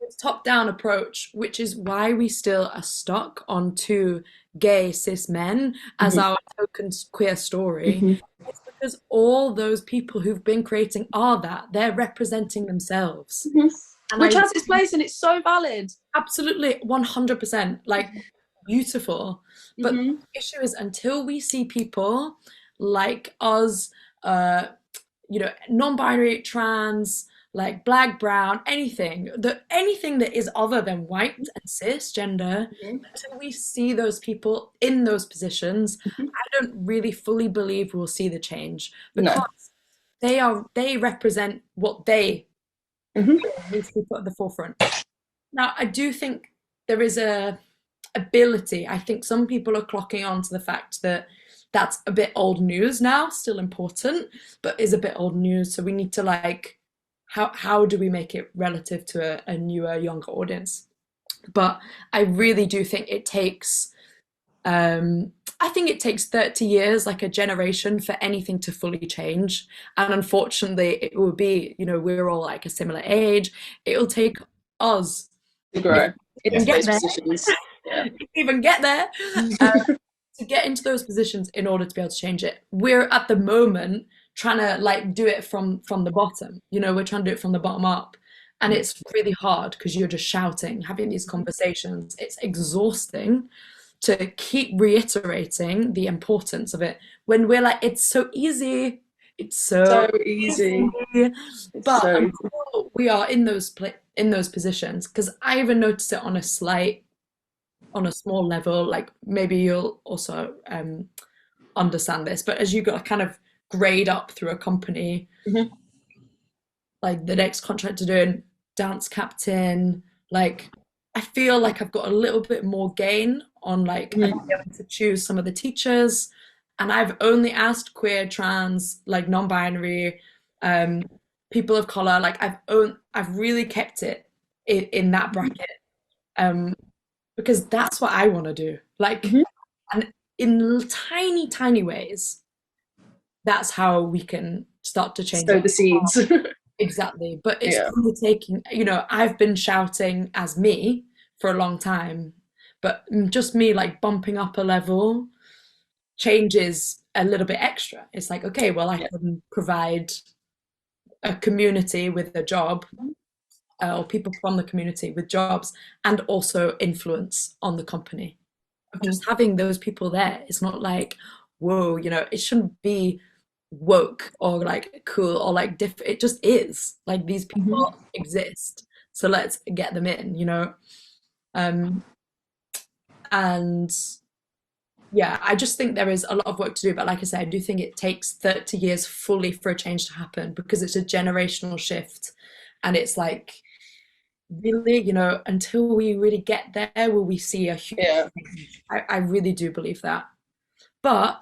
it's top down approach, which is why we still are stuck on two gay cis men as our token queer story. It's because all those people who've been creating they're representing themselves. Which has its place, and it's so valid. Absolutely, 100%, like beautiful. But the issue is, until we see people like us, non-binary, trans, like black, brown, anything that is other than white and cisgender, until we see those people in those positions, I don't really fully believe we'll see the change, because they represent what they needs to be put at the forefront. Now, I do think there is a ability. I think some people are clocking on to the fact that that's a bit old news now, still important, but is a bit old news. So we need to like, how do we make it relative to a newer, younger audience? But I really do think it takes, I think it takes 30 years, like a generation, for anything to fully change. And unfortunately, it will be, we're all like a similar age. It'll take us to grow even get there to get into those positions in order to be able to change it. We're at the moment trying to like do it from the bottom. We're trying to do it from the bottom up. And it's really hard because you're just shouting, having these conversations. It's exhausting to keep reiterating the importance of it when we're like, it's so easy. It's so easy. But until we are in those positions, because I even noticed it on a slight on a small level, like maybe you'll also understand this, but as you got kind of grade up through a company, like the next contractor doing dance captain, like I feel like I've got a little bit more gain on like being able to choose some of the teachers, and I've only asked queer, trans, like non-binary, people of color. Like I've really kept it in that bracket, because that's what I want to do. Like, and in tiny, tiny ways, that's how we can start to change. Sow the seeds. Exactly. But it's only taking, you know, I've been shouting as me for a long time, but just me like bumping up a level changes a little bit extra. It's like, okay, well, I can provide a community with a job, or people from the community with jobs, and also influence on the company. Just having those people there, it's not like, whoa, you know, it shouldn't be woke or like cool or like different. It just is like these people exist, so let's get them in, you know. And yeah, I just think there is a lot of work to do, but like I said, I do think it takes 30 years fully for a change to happen, because it's a generational shift, and it's like, really, you know, until we really get there will we see a huge change. I really do believe that. But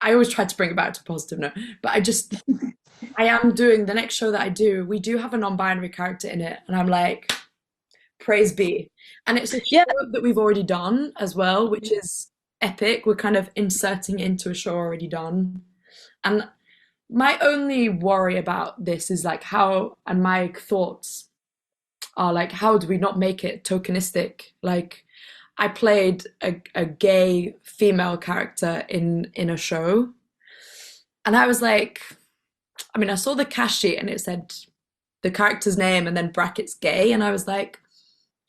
I always try to bring it back to a positive note, but I am doing the next show that I do, we do have a non-binary character in it, and I'm like, praise be. And it's a show that we've already done as well, which is epic. We're kind of inserting into a show already done. And my only worry about this is like how, and my thoughts are like, how do we not make it tokenistic? Like, I played a gay female character in a show, and I was like, I mean, I saw the cast sheet and it said the character's name and then brackets gay, and I was like,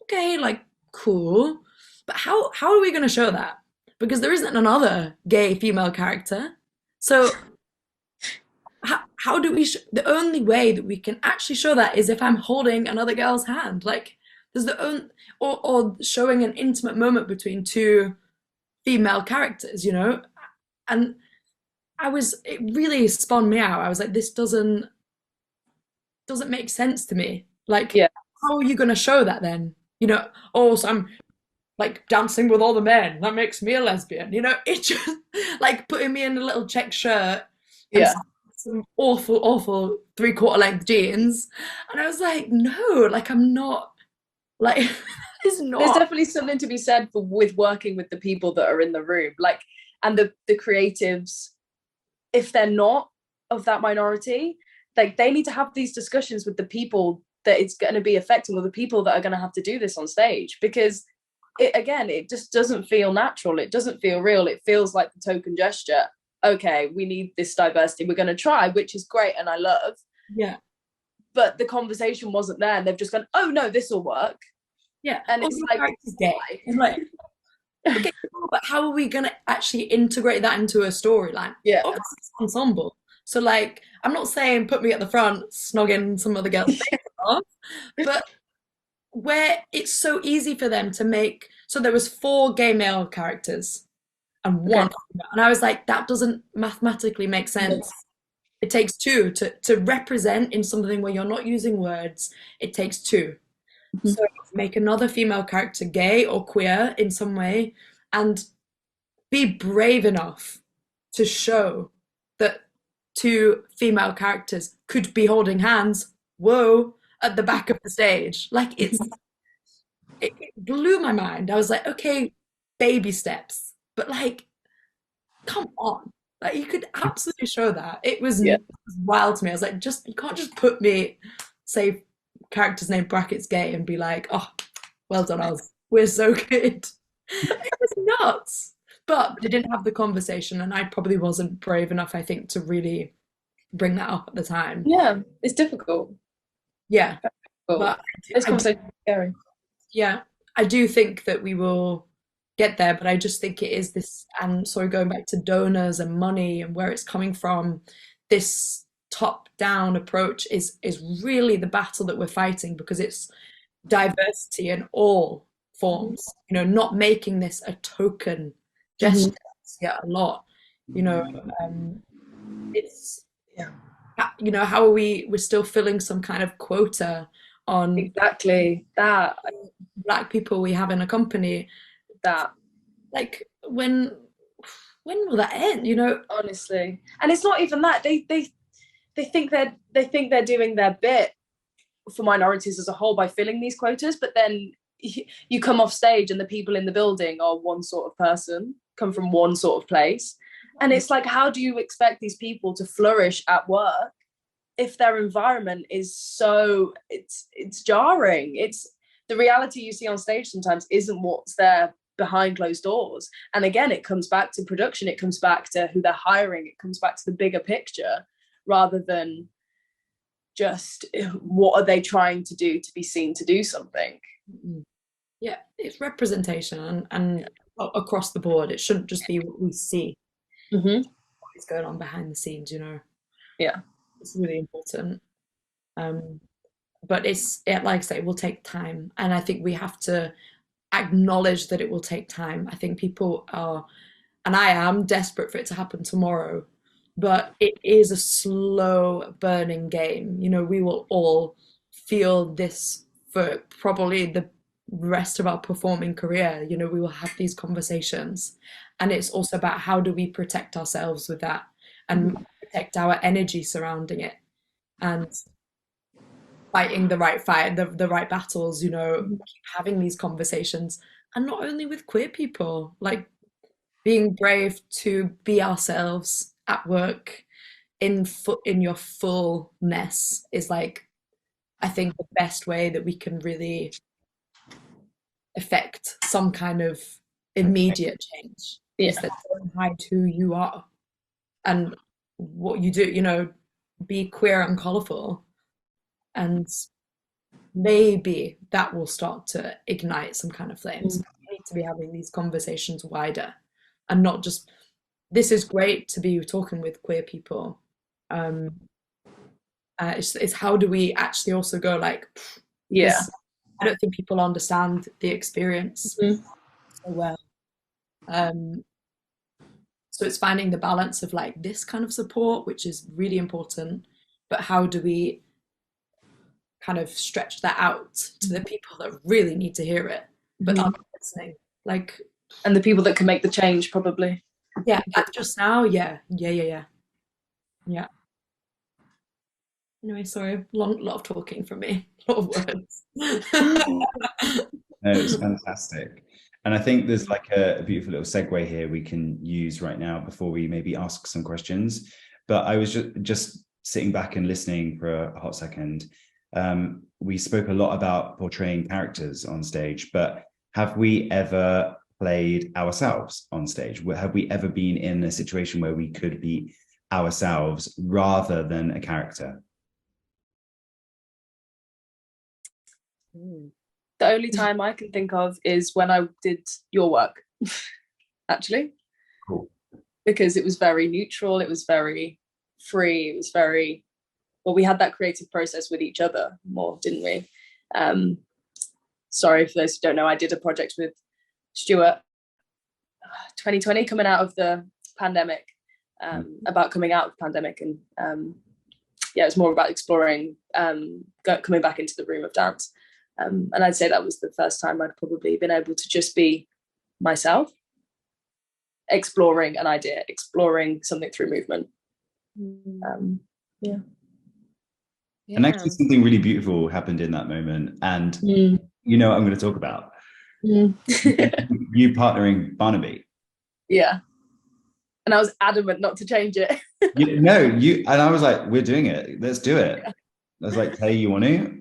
okay, like cool, but how are we going to show that? Because there isn't another gay female character. So how do we the only way that we can actually show that is if I'm holding another girl's hand. Like, there's or showing an intimate moment between two female characters, you know. And it really spun me out. I was like, this doesn't make sense to me. Like, how are you going to show that then? You know, oh, so I'm like dancing with all the men, that makes me a lesbian, you know. It just like putting me in a little check shirt and some awful 3/4 length jeans, and I was like, no, like I'm not, like it's not. There's definitely something to be said with working with the people that are in the room, like, and the creatives, if they're not of that minority, like they need to have these discussions with the people that it's going to be affecting, or the people that are going to have to do this on stage, because it just doesn't feel natural. It doesn't feel real. It feels like the token gesture. Okay, we need this diversity, we're going to try, which is great and I love. But the conversation wasn't there, and they've just gone, oh no, this will work. And it's like, it's like, okay, but how are we going to actually integrate that into a storyline? Obviously it's ensemble, so like, I'm not saying put me at the front snogging some other girls off, but where it's so easy for them to make, so there was 4 gay male characters and one, and I was like, that doesn't mathematically make sense. It takes 2 to represent in something where you're not using words. It takes 2. So make another female character gay or queer in some way, and be brave enough to show that 2 female characters could be holding hands, whoa, at the back of the stage. Like, it blew my mind. I was like, okay, baby steps, but like, come on, like you could absolutely show that. It was wild to me. I was like, you can't just put me, say character's name brackets gay, and be like, oh, well done us, we're so good. It was nuts. But they didn't have the conversation, and I probably wasn't brave enough, I think, to really bring that up at the time. It's difficult. But this conversation is scary. I do think that we will get there, but I just think it is this, and so going back to donors and money and where it's coming from, this top-down approach is really the battle that we're fighting, because it's diversity in all forms, you know, not making this a token gesture. Yeah, a lot, you know, it's, Yeah. you know, how are we're still filling some kind of quota on Exactly that. Black people we have in a company. That, Like, when will that end, you know? honestly, and it's not even that they think they're doing their bit for minorities as a whole by filling these quotas, but then you come off stage and the people in the building are one sort of person, come from one sort of place, and it's like, how do you expect these people to flourish at work if their environment is so, it's jarring. It's the reality you see on stage sometimes isn't what's there behind closed doors. And again, it comes back to production, it comes back to who they're hiring, it comes back to the bigger picture rather than just what are they trying to do to be seen to do something. Yeah, it's representation, and across the board, it shouldn't just be what we see, what's going on behind the scenes, you know. Yeah, it's really important. But like I say, it will take time, and I think we have to acknowledge that it will take time. I think people are, and I am, desperate for it to happen tomorrow, but it is a slow burning game. You know, we will all feel this for probably the rest of our performing career. You know, we will have these conversations, and it's also about how do we protect ourselves with that and protect our energy surrounding it, and fighting the right fight, the right battles, you know, keep having these conversations. And not only with queer people, like being brave to be ourselves at work in your fullness is, like, I think the best way that we can really affect some kind of immediate change. Is that don't hide who you are and what you do, you know, be queer and colourful, and maybe that will start to ignite some kind of flames. We need to be having these conversations wider, and not just, this is great to be talking with queer people. It's how do we actually also go, like, I don't think people understand the experience so well. So it's finding the balance of, like, this kind of support, which is really important, but how do we kind of stretch that out to the people that really need to hear it but aren't listening, like, and the people that can make the change, probably. Just now. Yeah. Anyway, sorry, lot of talking from me, a lot of words. No, it's fantastic. And I think there's like a beautiful little segue here we can use right now before we maybe ask some questions. But I was just sitting back and listening for a hot second. We spoke a lot about portraying characters on stage, but have we ever played ourselves on stage? Have we ever been in a situation where we could be ourselves rather than a character? The only time I can think of is when I did your work, actually. Cool. Because it was very neutral, it was very free, it was very, well, we had that creative process with each other more, didn't we? Sorry, for those who don't know, I did a project with Stuart 2020, coming out of the pandemic, about coming out of the pandemic, and yeah, it was more about exploring, coming back into the room of dance. And I'd say that was the first time I'd probably been able to just be myself, exploring an idea, exploring something through movement. Yeah. And actually something really beautiful happened in that moment. And you know what I'm going to talk about. You partnering Barnaby. Yeah. And I was adamant not to change it. And I was like, we're doing it. Let's do it. Yeah. I was like, hey, you want to?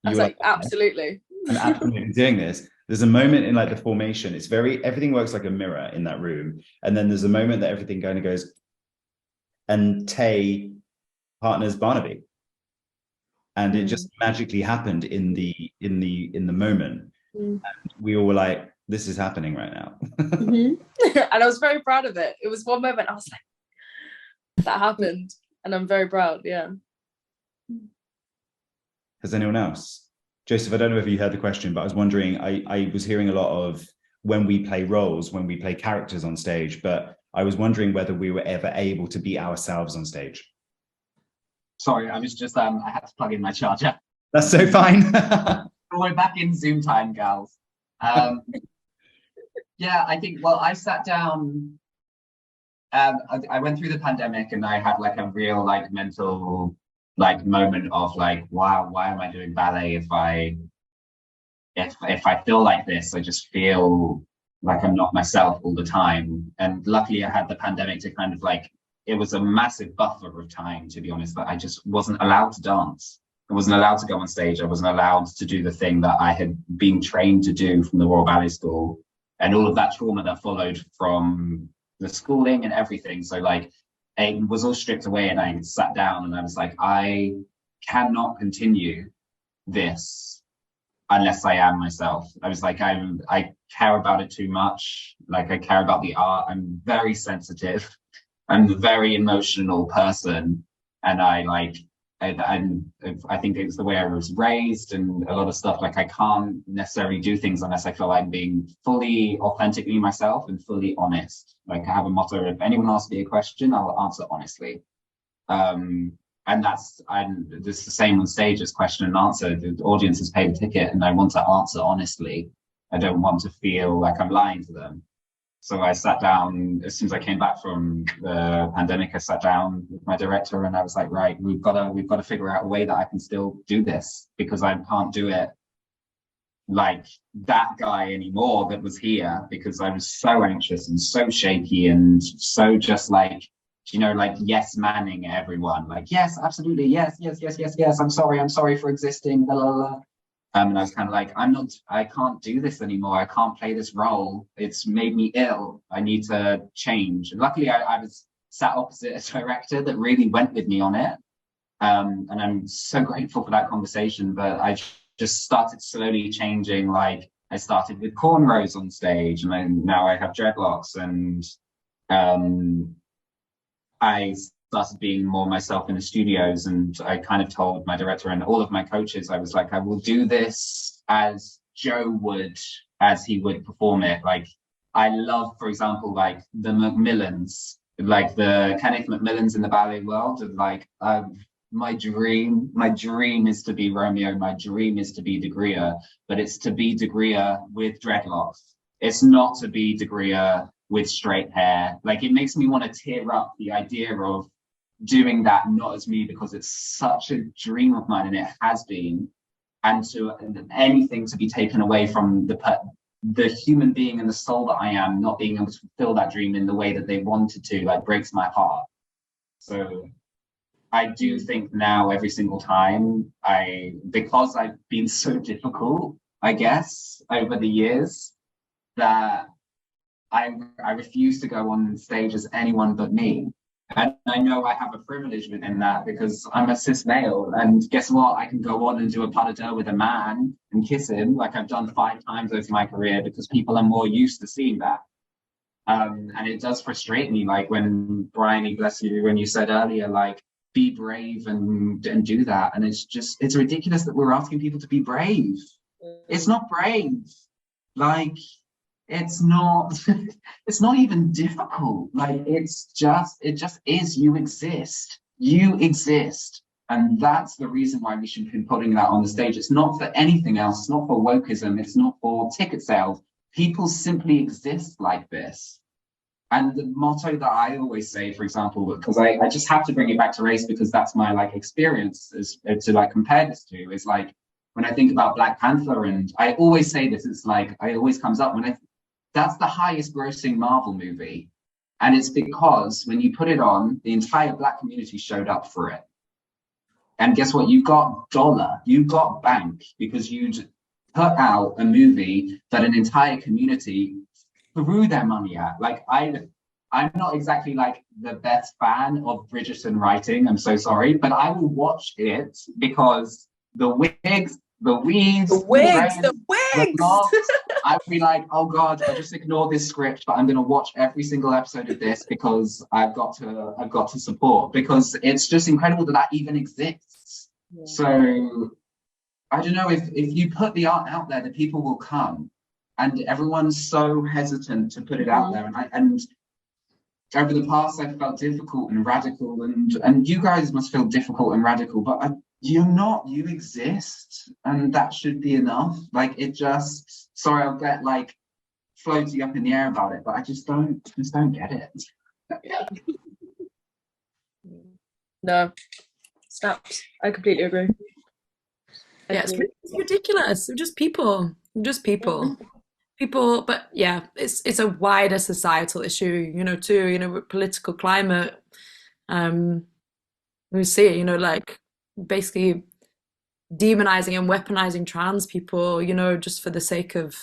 I was like, absolutely. I'm absolutely doing this. There's a moment in, like, the formation. It's everything works like a mirror in that room. And then there's a moment that everything kind of goes, and Tay partners Barnaby. And it just magically happened in the moment. And we all were like, this is happening right now. And I was very proud of it. It was one moment I was like, that happened. And I'm very proud, yeah. Has anyone else Joseph, I don't know if you heard the question, but I was wondering, I was hearing a lot of when we play roles, when we play characters on stage, but I was wondering whether we were ever able to be ourselves on stage. Sorry, I was just, I had to plug in my charger. That's so fine. We're back in Zoom time, gals. Yeah, I think, well, I sat down, I went through the pandemic and I had like a real like mental like moment of like, wow, why am I doing ballet if I feel like this? I just feel like I'm not myself all the time. And luckily I had the pandemic to kind of like, it was a massive buffer of time, to be honest, but I just wasn't allowed to dance. I wasn't allowed to go on stage. I wasn't allowed to do the thing that I had been trained to do from the Royal Ballet School, and all of that trauma that followed from the schooling and everything. So like, it was all stripped away, and I sat down and I was like, I cannot continue this unless I am myself. I was like, I care about it too much. Like, I care about the art. I'm very sensitive. I'm a very emotional person, and I think it's the way I was raised, and a lot of stuff, like I can't necessarily do things unless I feel I'm being fully authentically myself and fully honest. Like, I have a motto: if anyone asks me a question, I'll answer honestly. And this is the same on stage as question and answer. The audience has paid a ticket and I want to answer honestly. I don't want to feel like I'm lying to them. So I sat down, as soon as I came back from the pandemic, I sat down with my director and I was like, right, we've got to figure out a way that I can still do this, because I can't do it like that guy anymore that was here, because I was so anxious and so shaky and so just like, you know, like yes manning everyone, like yes, absolutely, yes, I'm sorry for existing, blah, blah, blah. And I was kind of like, I can't do this anymore. I can't play this role. It's made me ill. I need to change. And luckily I was sat opposite a director that really went with me on it. And I'm so grateful for that conversation. But I just started slowly changing. Like, I started with cornrows on stage, and now I have dreadlocks, and I started being more myself in the studios. And I kind of told my director and all of my coaches, I was like, I will do this as Joe would, as he would perform it. Like, I love, for example, like the Macmillans, like the Kenneth Macmillans in the ballet world. And like, my dream is to be Romeo. My dream is to be De Gria, but it's to be De Gria with dreadlocks. It's not to be De Gria with straight hair. Like, it makes me want to tear up, the idea of doing that not as me, because it's such a dream of mine, and it has been. And to anything to be taken away from the human being and the soul that I am, not being able to fulfill that dream in the way that they wanted to, like, breaks my heart. So I do think now, every single time, because I've been so difficult, I guess, over the years, that I refuse to go on stage as anyone but me. And I know I have a privilege in that, because I'm a cis male, and guess what? I can go on and do a pas de deux with a man and kiss him, like I've done 5 times over my career, because people are more used to seeing that. And it does frustrate me, like when Bryony, bless you, when you said earlier, like, be brave and do that. And it's ridiculous that we're asking people to be brave. It's not brave. Like, it's not even difficult. Like, it just is. You exist, and that's the reason why we should be putting that on the stage. It's not for anything else. It's not for wokeism. It's not for ticket sales. People simply exist like this. And the motto that I always say, for example, because I just have to bring it back to race, because that's my like experience, is to like compare this to, is like, when I think about Black Panther, and I always say this, it's like, it always comes up when that's the highest grossing Marvel movie. And it's because when you put it on, the entire Black community showed up for it. And guess what? You got dollar, you got bank, because you'd put out a movie that an entire community threw their money at. Like, I'm not exactly like the best fan of Bridgerton writing, I'm so sorry, but I will watch it because the wigs, the weeds, the wigs. I'd be like, oh God, I just ignore this script, but I'm going to watch every single episode of this because I've got to support, because it's just incredible that even exists. Yeah. So I don't know, if you put the art out there, the people will come, and everyone's so hesitant to put it out there. And over the past, I've felt difficult and radical, and you guys must feel difficult and radical, but you're not. You exist, and that should be enough. Like, it just, sorry, I'll get like floaty up in the air about it, but I just don't get it. No, snaps. I completely agree. Yeah, it's ridiculous. We're just people. People, but yeah, it's a wider societal issue, too, with political climate. We see, like, basically demonizing and weaponizing trans people, just for the sake of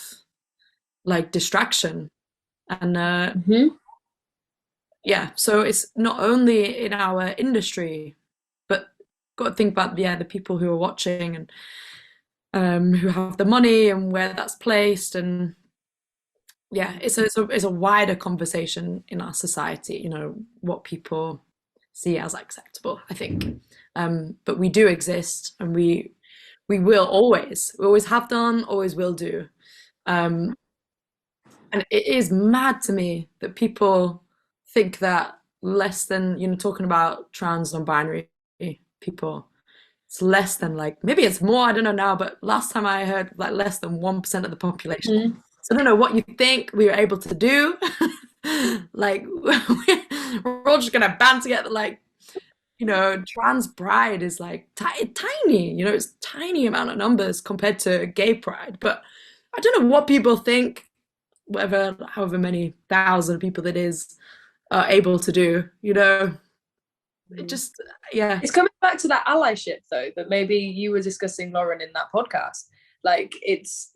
like distraction. And yeah, so it's not only in our industry, but got to think about the people who are watching and who have the money and where that's placed. And yeah, it's a wider conversation in our society, what people see as acceptable, I think. But we do exist, and we always have done, always will do. And it is mad to me that people think that less than, talking about trans, non-binary people, it's less than, like, maybe it's more, I don't know now, but last time I heard, like, less than 1% of the population. So I don't know what you think we were able to do. Like, we're all just gonna band together, like, trans pride is like tiny, it's tiny amount of numbers compared to gay pride. But I don't know what people think, however many thousand people it is are able to do, it just, yeah. It's coming back to that allyship, though, that maybe you were discussing, Lauren, in that podcast. Like, it's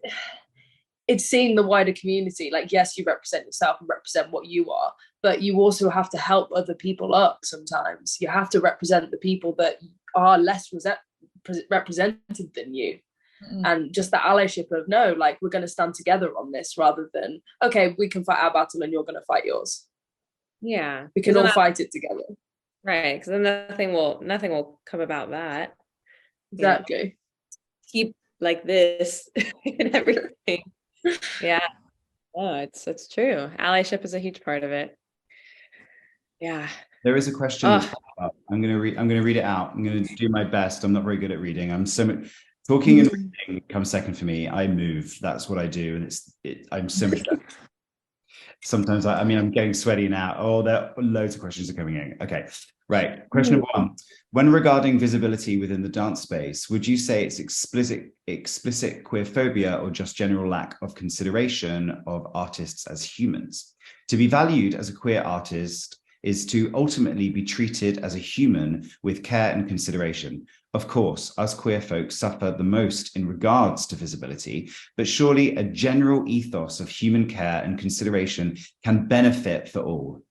seeing the wider community. Like, yes, you represent yourself and represent what you are, but you also have to help other people up sometimes. You have to represent the people that are less represented than you. And just the allyship of, no, like, we're going to stand together on this, rather than, okay, we can fight our battle and you're going to fight yours. Yeah. We can all fight it together. Right, because then nothing will come about that. Exactly. Keep like this and everything. Yeah. Oh, it's true. Allyship is a huge part of it. Yeah. There is a question. I'm going to read it out. I'm going to do my best. I'm not very good at reading. Talking and reading comes second for me. I move. That's what I do, and I'm so much better. Sometimes I'm getting sweaty now. Oh, there are loads of questions are coming in. Okay, right. Question number one: when regarding visibility within the dance space, would you say it's explicit queerphobia or just general lack of consideration of artists as humans? To be valued as a queer artist is to ultimately be treated as a human with care and consideration. Of course, us queer folks suffer the most in regards to visibility, but surely a general ethos of human care and consideration can benefit for all.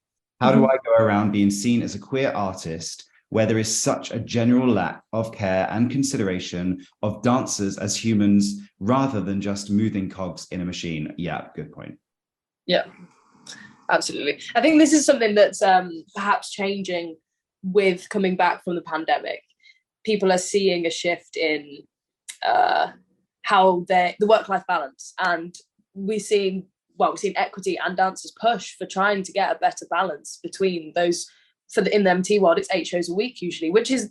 How do I go around being seen as a queer artist where there is such a general lack of care and consideration of dancers as humans rather than just moving cogs in a machine? Yeah, good point. Yeah. Absolutely. I think this is something that's perhaps changing with coming back from the pandemic. People are seeing a shift in how the work-life balance, and we've seen equity and dancers push for trying to get a better balance between those. In the MT world, it's 8 shows a week usually, which is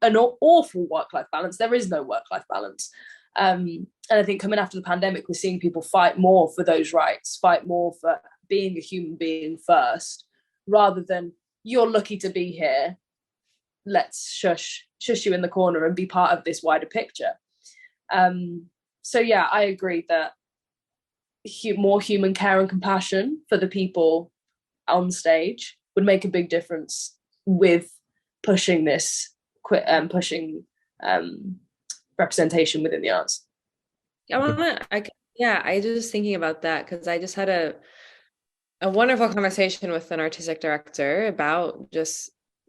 an awful work-life balance. There is no work-life balance. And I think coming after the pandemic, we're seeing people fight more for those rights, fight more for being a human being first, rather than, you're lucky to be here, let's shush you in the corner and be part of this wider picture. So yeah, I agree that more human care and compassion for the people on stage would make a big difference with pushing representation within the arts. I was just thinking about that because I just had a wonderful conversation with an artistic director about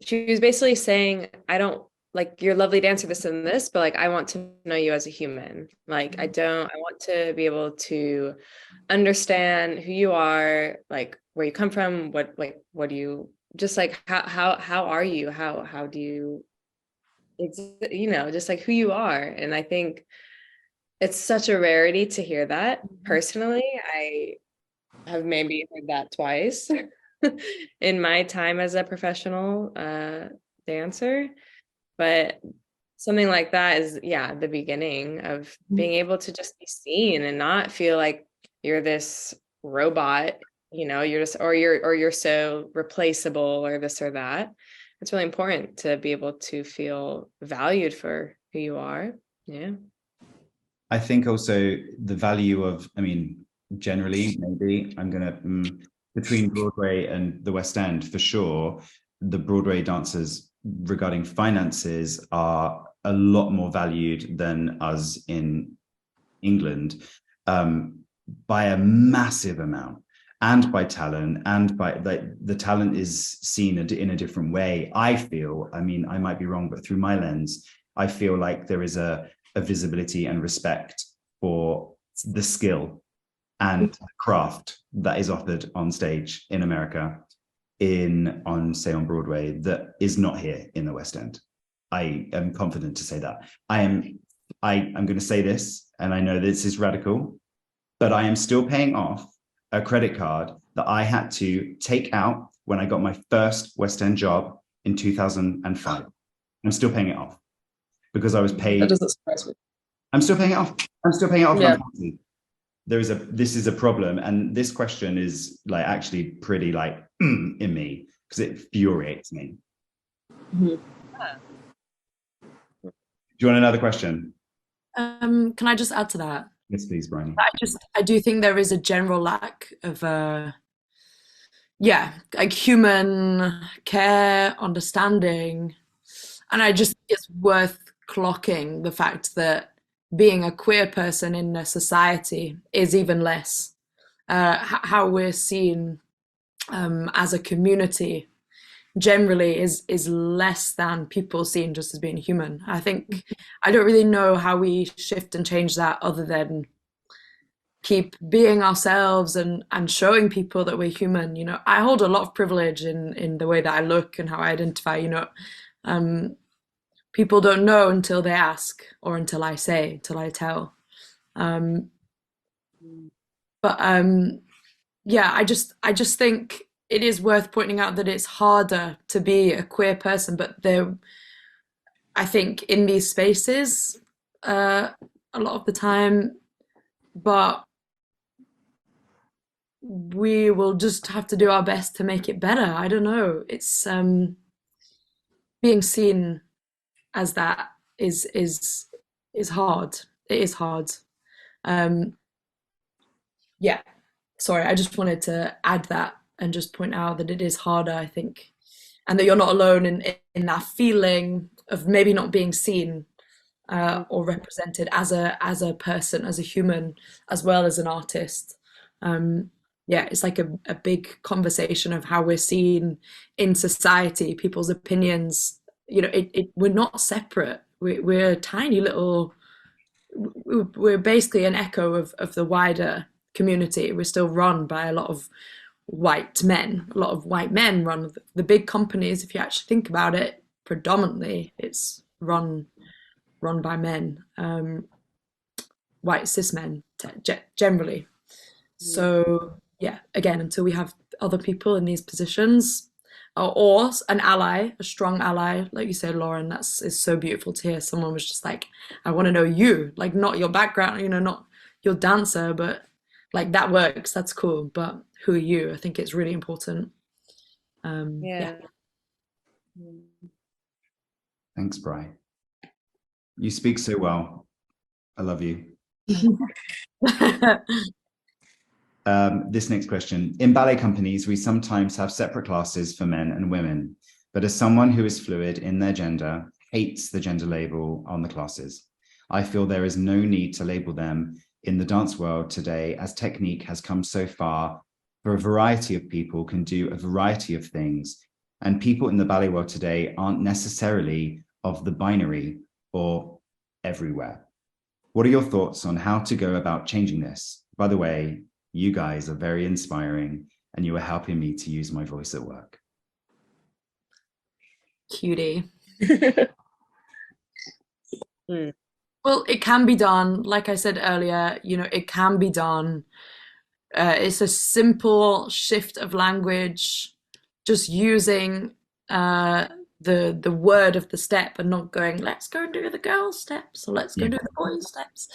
she was basically saying, I don't, like, you're a lovely dancer, this and this, but like, I want to know you as a human. Like, I want to be able to understand who you are, like where you come from, what do you, just like, how are you? How do you, just like who you are. And I think it's such a rarity to hear that. Personally, I have maybe heard that twice in my time as a professional dancer. But something like that is, yeah, the beginning of being able to just be seen and not feel like you're this robot, you know, you're just, or you're so replaceable or this or that. It's really important to be able to feel valued for who you are. Yeah. I think also the value of, I mean, generally, maybe I'm gonna, between Broadway and the West End, for sure, the Broadway dancers regarding finances are a lot more valued than us in England, by a massive amount, and by talent, and by the talent is seen in a different way. I feel, I mean, I might be wrong, but through my lens, I feel like there is a visibility and respect for the skill and craft that is offered on stage in America, on Broadway, that is not here in the West End. I am confident to say that. I'm going to say this, and I know this is radical, but I am still paying off a credit card that I had to take out when I got my first West End job in 2005. I'm still paying it off because I was paid. That doesn't surprise me. I'm still paying it off. I'm still paying it off. Yeah. This is a problem, and this question is like actually pretty like in me, because it infuriates me. Mm-hmm. Do you want another question? Can I just add to that? Yes, please, Bryony. I do think there is a general lack of like human care, understanding, and I just think it's worth clocking the fact that being a queer person in a society is even less. How we're seen as a community generally is less than people seen just as being human. I think I don't really know how we shift and change that other than keep being ourselves and showing people that we're human. You know, I hold a lot of privilege in the way that I look and how I identify. You know, people don't know until they ask, or until I say, until I tell. Yeah, I just think it is worth pointing out that it's harder to be a queer person, but I think in these spaces a lot of the time, but we will just have to do our best to make it better. I don't know. It's being seen as that is hard. It is hard. Yeah. Sorry, I just wanted to add that and just point out that it is harder, I think, and that you're not alone in that feeling of maybe not being seen or represented as a person, as a human, as well as an artist. Yeah, it's like a big conversation of how we're seen in society, people's opinions. You know, we're not separate. We're a tiny little. We're basically an echo of the wider community. We're still run by a lot of white men. A lot of white men run the big companies. If you actually think about it, predominantly it's run by men, white cis men generally. So yeah, again, until we have other people in these positions, or an ally, a strong ally, like you said, Lauren, is so beautiful to hear. Someone was just like, I want to know you, like not your background, you know, not your dancer, but like that works, that's cool, but who are you? I think it's really important. Yeah. Thanks, Bri. You speak so well. I love you. This next question. In ballet companies, we sometimes have separate classes for men and women, but as someone who is fluid in their gender, hates the gender label on the classes. I feel there is no need to label them in the dance world today, as technique has come so far, for a variety of people can do a variety of things, and people in the ballet world today aren't necessarily of the binary or everywhere. What are your thoughts on how to go about changing this? By the way, you guys are very inspiring and you are helping me to use my voice at work. Cutie. Well, it can be done. Like I said earlier, it can be done. It's a simple shift of language, just using the word of the step and not going, let's go and do the girl steps or let's go Yeah. do the boy steps.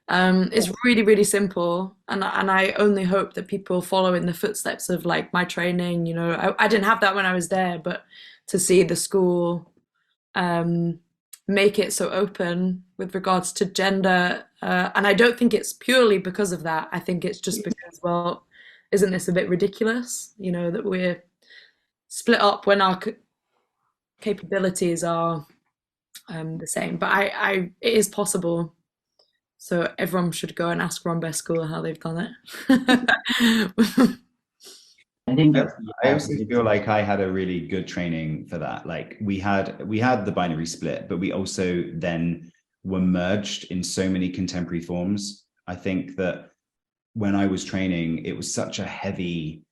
It's really, really simple. And I only hope that people follow in the footsteps of like my training. I didn't have that when I was there, but to see the school make it so open with regards to gender. And I don't think it's purely because of that. I think it's just because, well, isn't this a bit ridiculous? That we're split up when our capabilities are the same. But it is possible. So everyone should go and ask Ron Best School how they've done it. I think I also feel like I had a really good training for that. Like we had the binary split, but we also then were merged in so many contemporary forms. I think that when I was training, it was such a heavy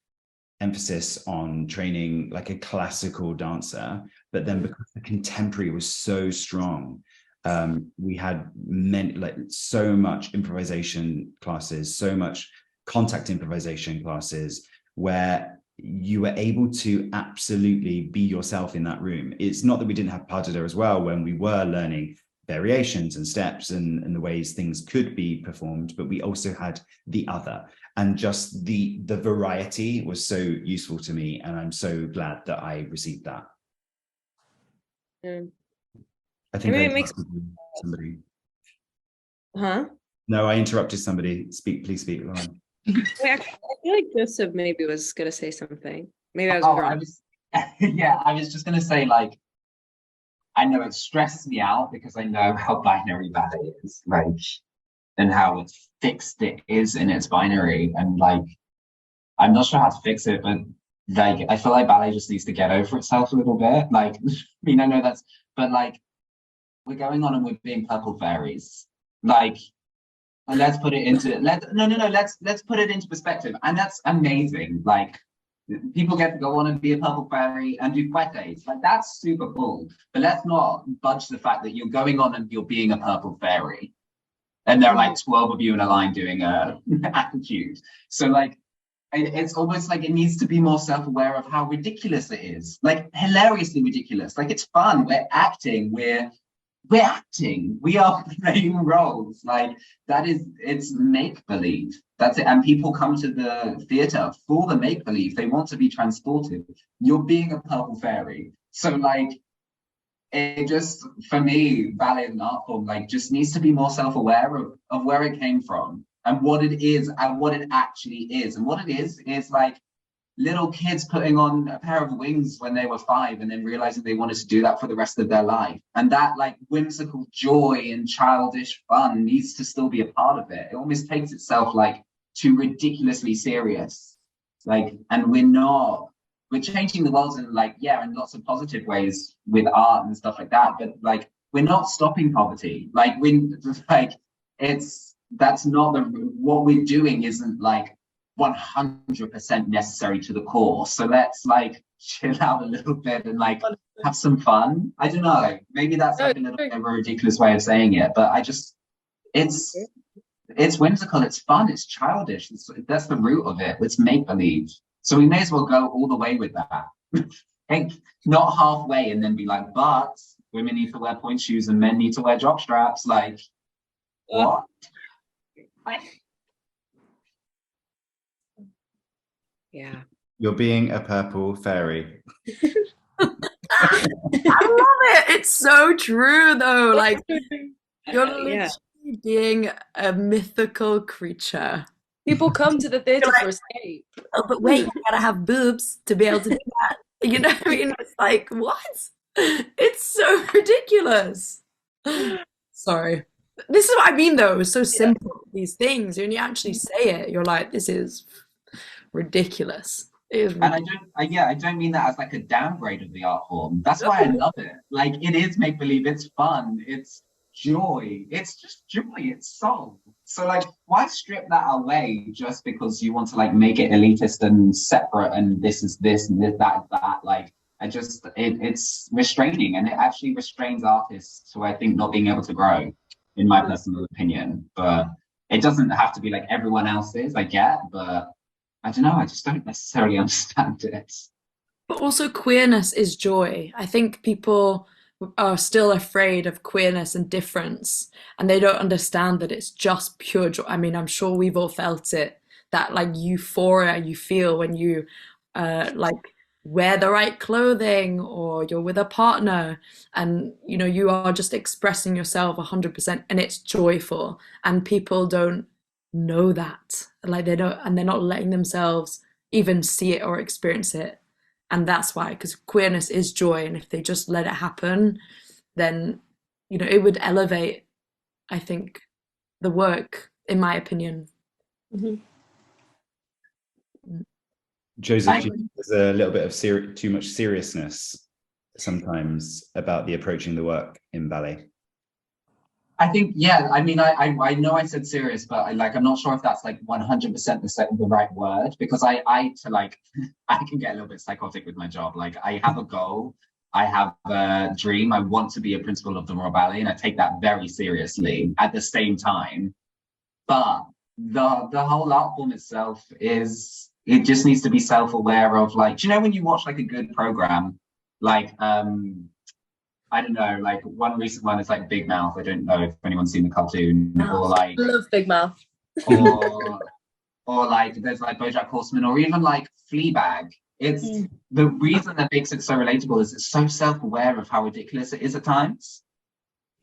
emphasis on training like a classical dancer, but then because the contemporary was so strong, we had so much improvisation classes, so much contact improvisation classes, where you were able to absolutely be yourself in that room. It's not that we didn't have pas de deux as well when we were learning variations and steps and the ways things could be performed, but we also had the other, and just the variety was so useful to me, and I'm so glad that I received that. I think Maybe I it makes somebody. Huh? No, I interrupted somebody. Please speak, Lauren. Wait, I feel like Joseph maybe was gonna say something. Maybe I was wrong. I was just gonna say, like, I know it stresses me out because I know how binary ballet is, like, and how fixed it is in its binary, and like, I'm not sure how to fix it, but like, I feel like ballet just needs to get over itself a little bit. Like, I know that's, but like, we're going on and we're being purple fairies, like. And let's put it into let's put it into perspective, and that's amazing. Like, people get to go on and be a purple fairy and do quetes, like that's super cool. But let's not budge the fact that you're going on and you're being a purple fairy, and there are like 12 of you in a line doing a attitude. So like, it's almost like it needs to be more self-aware of how ridiculous it is, like hilariously ridiculous. Like, it's fun. We're acting. We're acting, we are playing roles. Like, it's make-believe. That's it. And people come to the theatre for the make-believe. They want to be transported. You're being a purple fairy. So like, it just, for me, ballet as an art form, like, just needs to be more self-aware of where it came from and what it is and what it actually is. And what it is like little kids putting on a pair of wings when they were 5 and then realizing they wanted to do that for the rest of their life. And that like whimsical joy and childish fun needs to still be a part of it. It almost takes itself like too ridiculously serious. Like, and we're changing the world in like, in lots of positive ways with art and stuff like that. But like, we're not stopping poverty. Like, that's not what we're doing isn't like 100% necessary to the core. So let's like chill out a little bit and like have some fun. I don't know, maybe that's like a little bit of a ridiculous way of saying it, but it's whimsical, it's fun, it's childish. That's the root of it. It's make-believe. So we may as well go all the way with that. Hey, not halfway and then be like, but women need to wear point shoes and men need to wear jock straps. Like, what? Yeah. You're being a purple fairy. I love it. It's so true though. Like, you're literally being a mythical creature. People come to the theatre for escape. Oh, but wait, you gotta have boobs to be able to do that. You know what I mean? It's like, what? It's so ridiculous. Sorry. This is what I mean though. It's so simple, these things. When you actually say it, you're like, this is ridiculous. It is ridiculous. And I don't mean that as like a downgrade of the art form. That's why I love it. Like, it is make believe, it's fun, it's joy, it's just joy, it's soul. So like, why strip that away just because you want to like make it elitist and separate and this is this and this, that is that? Like, it's restraining, and it actually restrains artists who I think not being able to grow. in my personal opinion. But it doesn't have to be like everyone else's, I get, but I don't know, I just don't necessarily understand it. But also, queerness is joy. I think people are still afraid of queerness and difference, and they don't understand that it's just pure joy. I mean, I'm sure we've all felt it, that like euphoria you feel when you like wear the right clothing or you're with a partner and you know you are just expressing yourself 100% and it's joyful, and people don't know that, like they don't, and they're not letting themselves even see it or experience it. And that's why, because queerness is joy, and if they just let it happen, then you know it would elevate, I think, the work, in my opinion. Mhm. Joseph, do you think there's a little bit of too much seriousness sometimes about the approaching the work in ballet? I think, yeah, I mean, I know I said serious, but I'm not sure if that's like 100% the right word, because I can get a little bit psychotic with my job. Like I have a goal, I have a dream, I want to be a principal of the Royal Ballet, and I take that very seriously at the same time. But the whole art form itself it just needs to be self-aware of, like, do you know when you watch like a good program, like I don't know, like one recent one is like Big Mouth. I don't know if anyone's seen the cartoon, or like I love Big Mouth. or like there's like BoJack Horseman, or even like Fleabag. It's the reason that makes it so relatable is it's so self-aware of how ridiculous it is at times.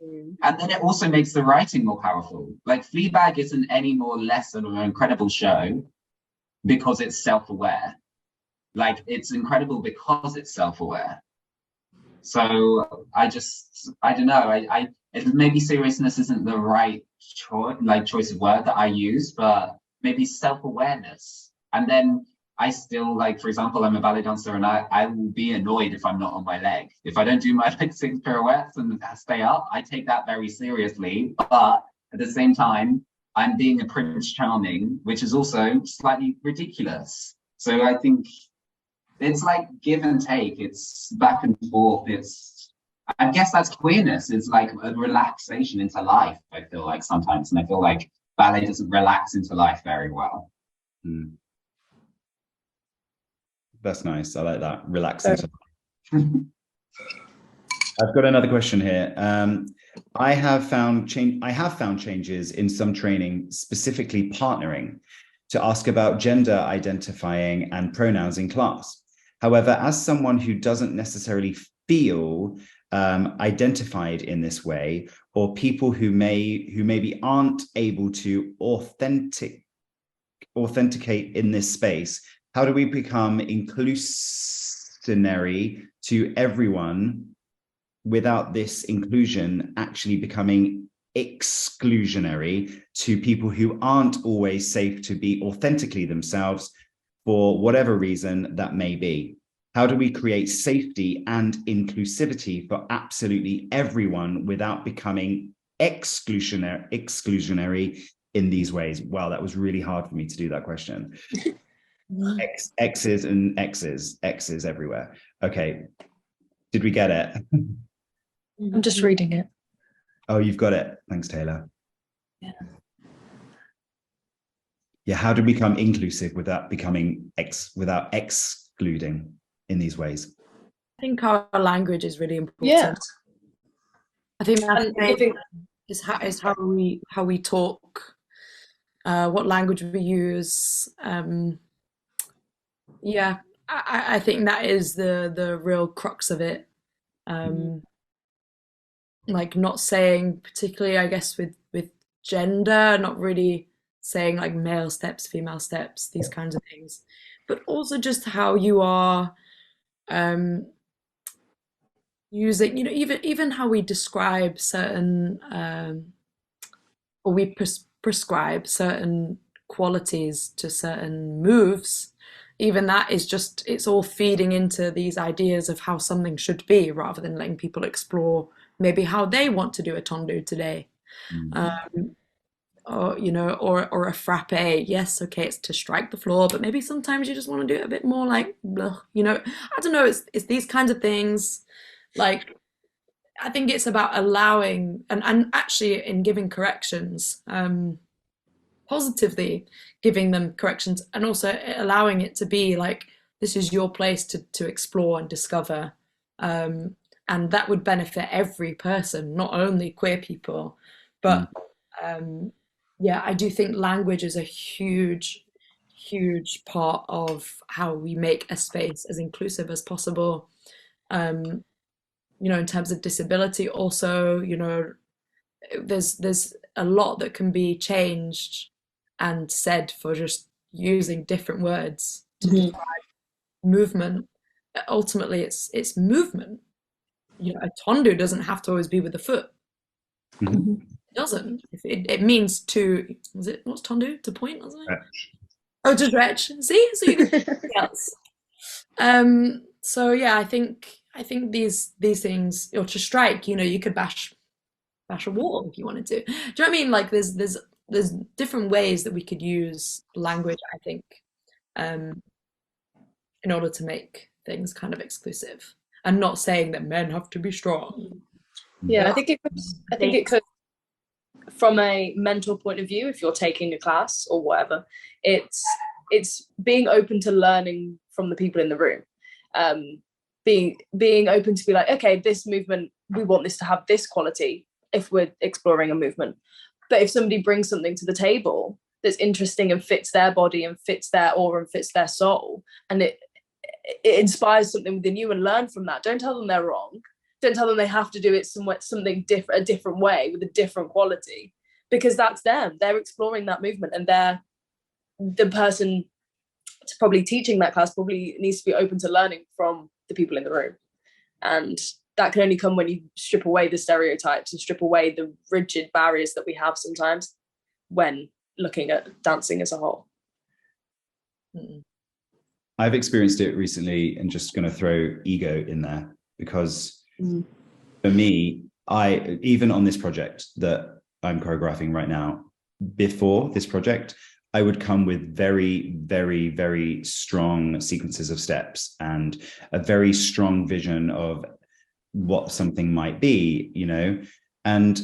And then it also makes the writing more powerful. Like Fleabag isn't any more less of an incredible show because it's self-aware. Like it's incredible because it's self-aware. So I don't know. Maybe seriousness isn't the right choice of word that I use, but maybe self-awareness. And then I still, like, for example, I'm a ballet dancer, and I will be annoyed if I'm not on my leg. If I don't do my like 6 pirouettes and stay up, I take that very seriously. But at the same time, I'm being a Prince Charming, which is also slightly ridiculous. So I think it's like give and take. It's back and forth. I guess that's queerness. It's like a relaxation into life, I feel like sometimes. And I feel like ballet doesn't relax into life very well. That's nice. I like that. Relaxing. I've got another question here. I have found changes in some training, specifically partnering, to ask about gender identifying and pronouns in class. However, as someone who doesn't necessarily feel identified in this way, or people who maybe aren't able to authenticate in this space, how do we become inclusionary to everyone without this inclusion actually becoming exclusionary to people who aren't always safe to be authentically themselves for whatever reason that may be? How do we create safety and inclusivity for absolutely everyone without becoming exclusionary in these ways? Wow, that was really hard for me to do that question. X's and X's everywhere. Okay, did we get it? I'm just reading it. Oh, you've got it. Thanks, TAELA. Yeah, how do we become inclusive without becoming without excluding in these ways? I think our language is really important. Yeah. I think that's And is how we talk, what language we use. Yeah, I think that is the real crux of it. Like not saying, particularly, I guess, with gender, not really saying like male steps, female steps, these kinds of things, but also just how you are using, you know, even how we describe certain or we prescribe certain qualities to certain moves. Even that is just, it's all feeding into these ideas of how something should be, rather than letting people explore maybe how they want to do a tendu today. Or, you know, or a frappe. Yes, okay, it's to strike the floor, but maybe sometimes you just want to do it a bit more like, blah, you know, I don't know, it's these kinds of things. Like, I think it's about allowing and actually in giving corrections, positively giving them corrections, and also allowing it to be like, this is your place to explore and discover. And that would benefit every person, not only queer people. But yeah, I do think language is a huge part of how we make a space as inclusive as possible. You know, in terms of disability also, you know, there's a lot that can be changed and said for just using different words to describe movement. Ultimately, it's movement. You know, a tondu doesn't have to always be with the foot. It doesn't. It means to, what's tondu? To point, or something? Oh, to stretch. See? So you can do something else. So yeah, I think these things, or to strike, you know, you could bash a wall if you wanted to. Do you know what I mean? Like there's different ways that we could use language, I think, in order to make things kind of exclusive, and not saying that men have to be strong. Yeah, I think it could, from a mental point of view, if you're taking a class or whatever, it's being open to learning from the people in the room. Being open to be like, okay, this movement, we want this to have this quality if we're exploring a movement. But if somebody brings something to the table that's interesting and fits their body and fits their aura and fits their soul, and it inspires something within you, and learn from that. Don't tell them they're wrong. Don't tell them they have to do it something different, a different way with a different quality, because that's them. They're exploring that movement, and they're the person probably teaching that class probably needs to be open to learning from the people in the room. And that can only come when you strip away the stereotypes and strip away the rigid barriers that we have sometimes when looking at dancing as a whole. I've experienced it recently, and just going to throw ego in there, because for me, even on this project that I'm choreographing right now, before this project, I would come with very, very, very strong sequences of steps and a very strong vision of what something might be, you know. And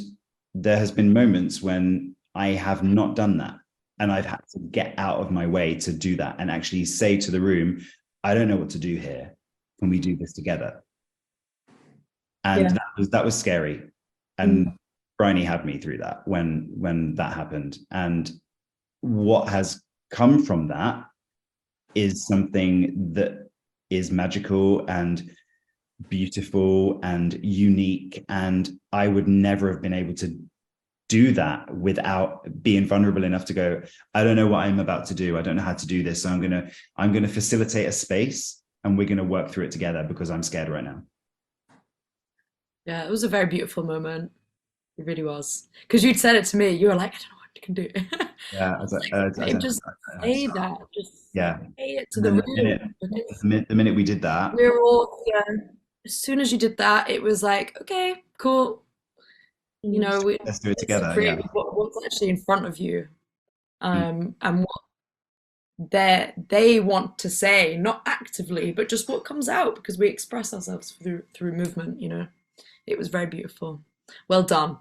there has been moments when I have not done that, and I've had to get out of my way to do that and actually say to the room, I don't know what to do here. Can we do this together? And that was scary. And BRYONY had me through that when that happened. And what has come from that is something that is magical and beautiful and unique. And I would never have been able to do that without being vulnerable enough to go, I don't know what I'm about to do. I don't know how to do this. So I'm gonna facilitate a space, and we're gonna work through it together, because I'm scared right now. Yeah, it was a very beautiful moment. It really was. Because you'd said it to me, you were like, I don't know what you can do. Yeah, just say that. Just say it to the room. The minute we did that, we were all, as soon as you did that, it was like, okay, cool. You know, let's do it together. What's actually in front of you, and what they want to say, not actively, but just what comes out, because we express ourselves through movement. You know, it was very beautiful. Well done.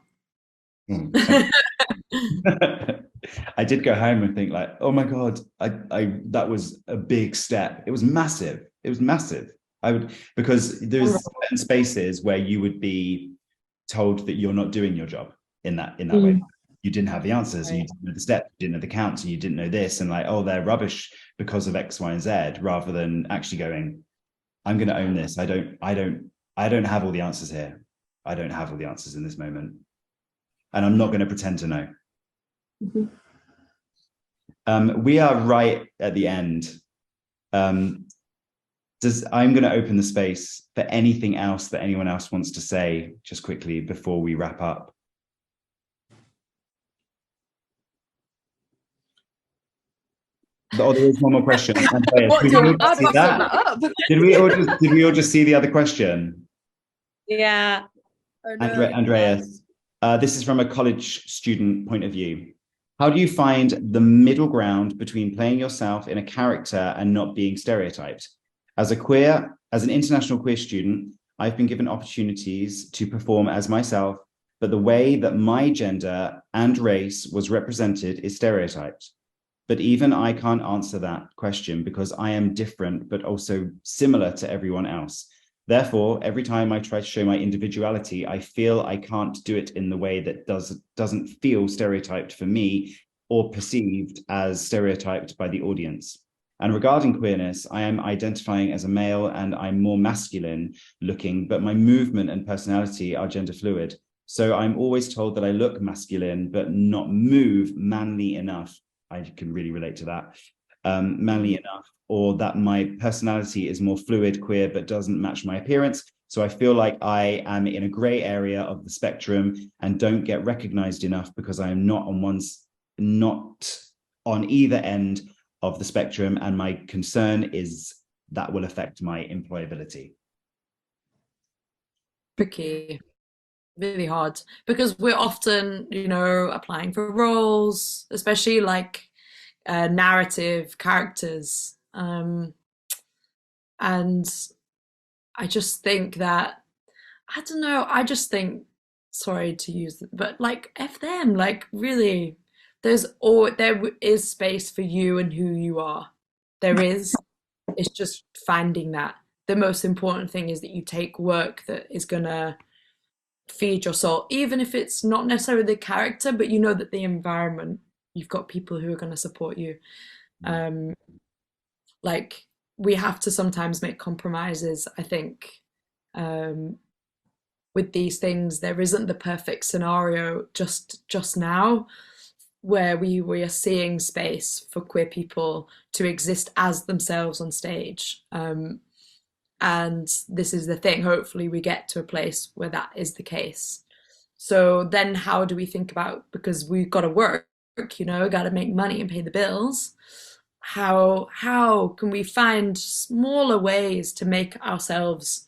I did go home and think like, oh my God, that was a big step. It was massive. It was massive. Because there's certain spaces where you would be told that you're not doing your job in that way. You didn't have the answers, and you didn't know the steps, you didn't know the counts, and you didn't know this, and like, oh, they're rubbish because of X, Y, and Z, rather than actually going, I'm going to own this. I don't have all the answers here. I don't have all the answers in this moment, and I'm not going to pretend to know. We are right at the end. I'm going to open the space for anything else that anyone else wants to say, just quickly before we wrap up. Oh, there is one more question. Andreas, did we all see that? Did we all just see the other question? Yeah. Oh, no. Andreas, this is from a college student point of view. How do you find the middle ground between playing yourself in a character and not being stereotyped? As an international queer student, I've been given opportunities to perform as myself, but the way that my gender and race was represented is stereotyped. But even I can't answer that question because I am different, but also similar to everyone else. Therefore, every time I try to show my individuality, I feel I can't do it in the way that doesn't feel stereotyped for me or perceived as stereotyped by the audience. And regarding queerness, I am identifying as a male and I'm more masculine looking, but my movement and personality are gender fluid. So I'm always told that I look masculine, but not move manly enough. I can really relate to that. Manly enough, or that my personality is more fluid, queer, but doesn't match my appearance. So I feel like I am in a gray area of the spectrum and don't get recognized enough because I am not on either end of the spectrum, and my concern is that will affect my employability. Tricky, really hard, because we're often, applying for roles, especially like narrative characters, and I just think that, I don't know, sorry to use it, but like F them, like really, there is space for you and who you are. There is. It's just finding that. The most important thing is that you take work that is gonna feed your soul, even if it's not necessarily the character, but you know that the environment, you've got people who are going to support you. Like, we have to sometimes make compromises, I think. With these things, there isn't the perfect scenario just now where we are seeing space for queer people to exist as themselves on stage. And this is the thing, hopefully we get to a place where that is the case. So then how do we think about, because we've got to work, got to make money and pay the bills, how can we find smaller ways to make ourselves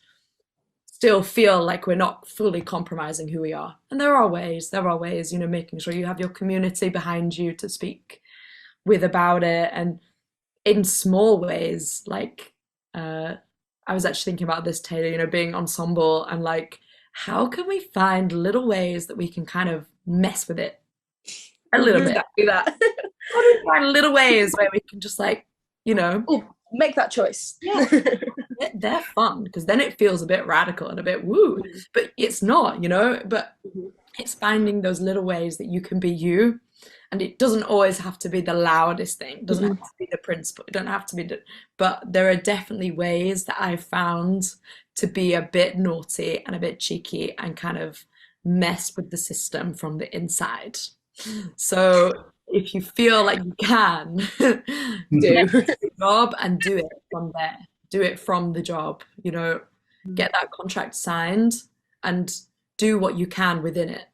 still feel like we're not fully compromising who we are? And there are ways, making sure you have your community behind you to speak with about it, and in small ways, like I was actually thinking about this, TAELA, being ensemble, and like, how can we find little ways that we can kind of mess with it a little bit? Exactly that. How do we find little ways where we can just like, make that choice? Yeah, they're fun, because then it feels a bit radical and a bit woo, but it's not, but it's finding those little ways that you can be you. And it doesn't always have to be the loudest thing. It doesn't have to be the principle. It don't have to be but there are definitely ways that I've found to be a bit naughty and a bit cheeky and kind of mess with the system from the inside. So if you feel like you can, do the job and do it from there. Do it from the job, get that contract signed and do what you can within it.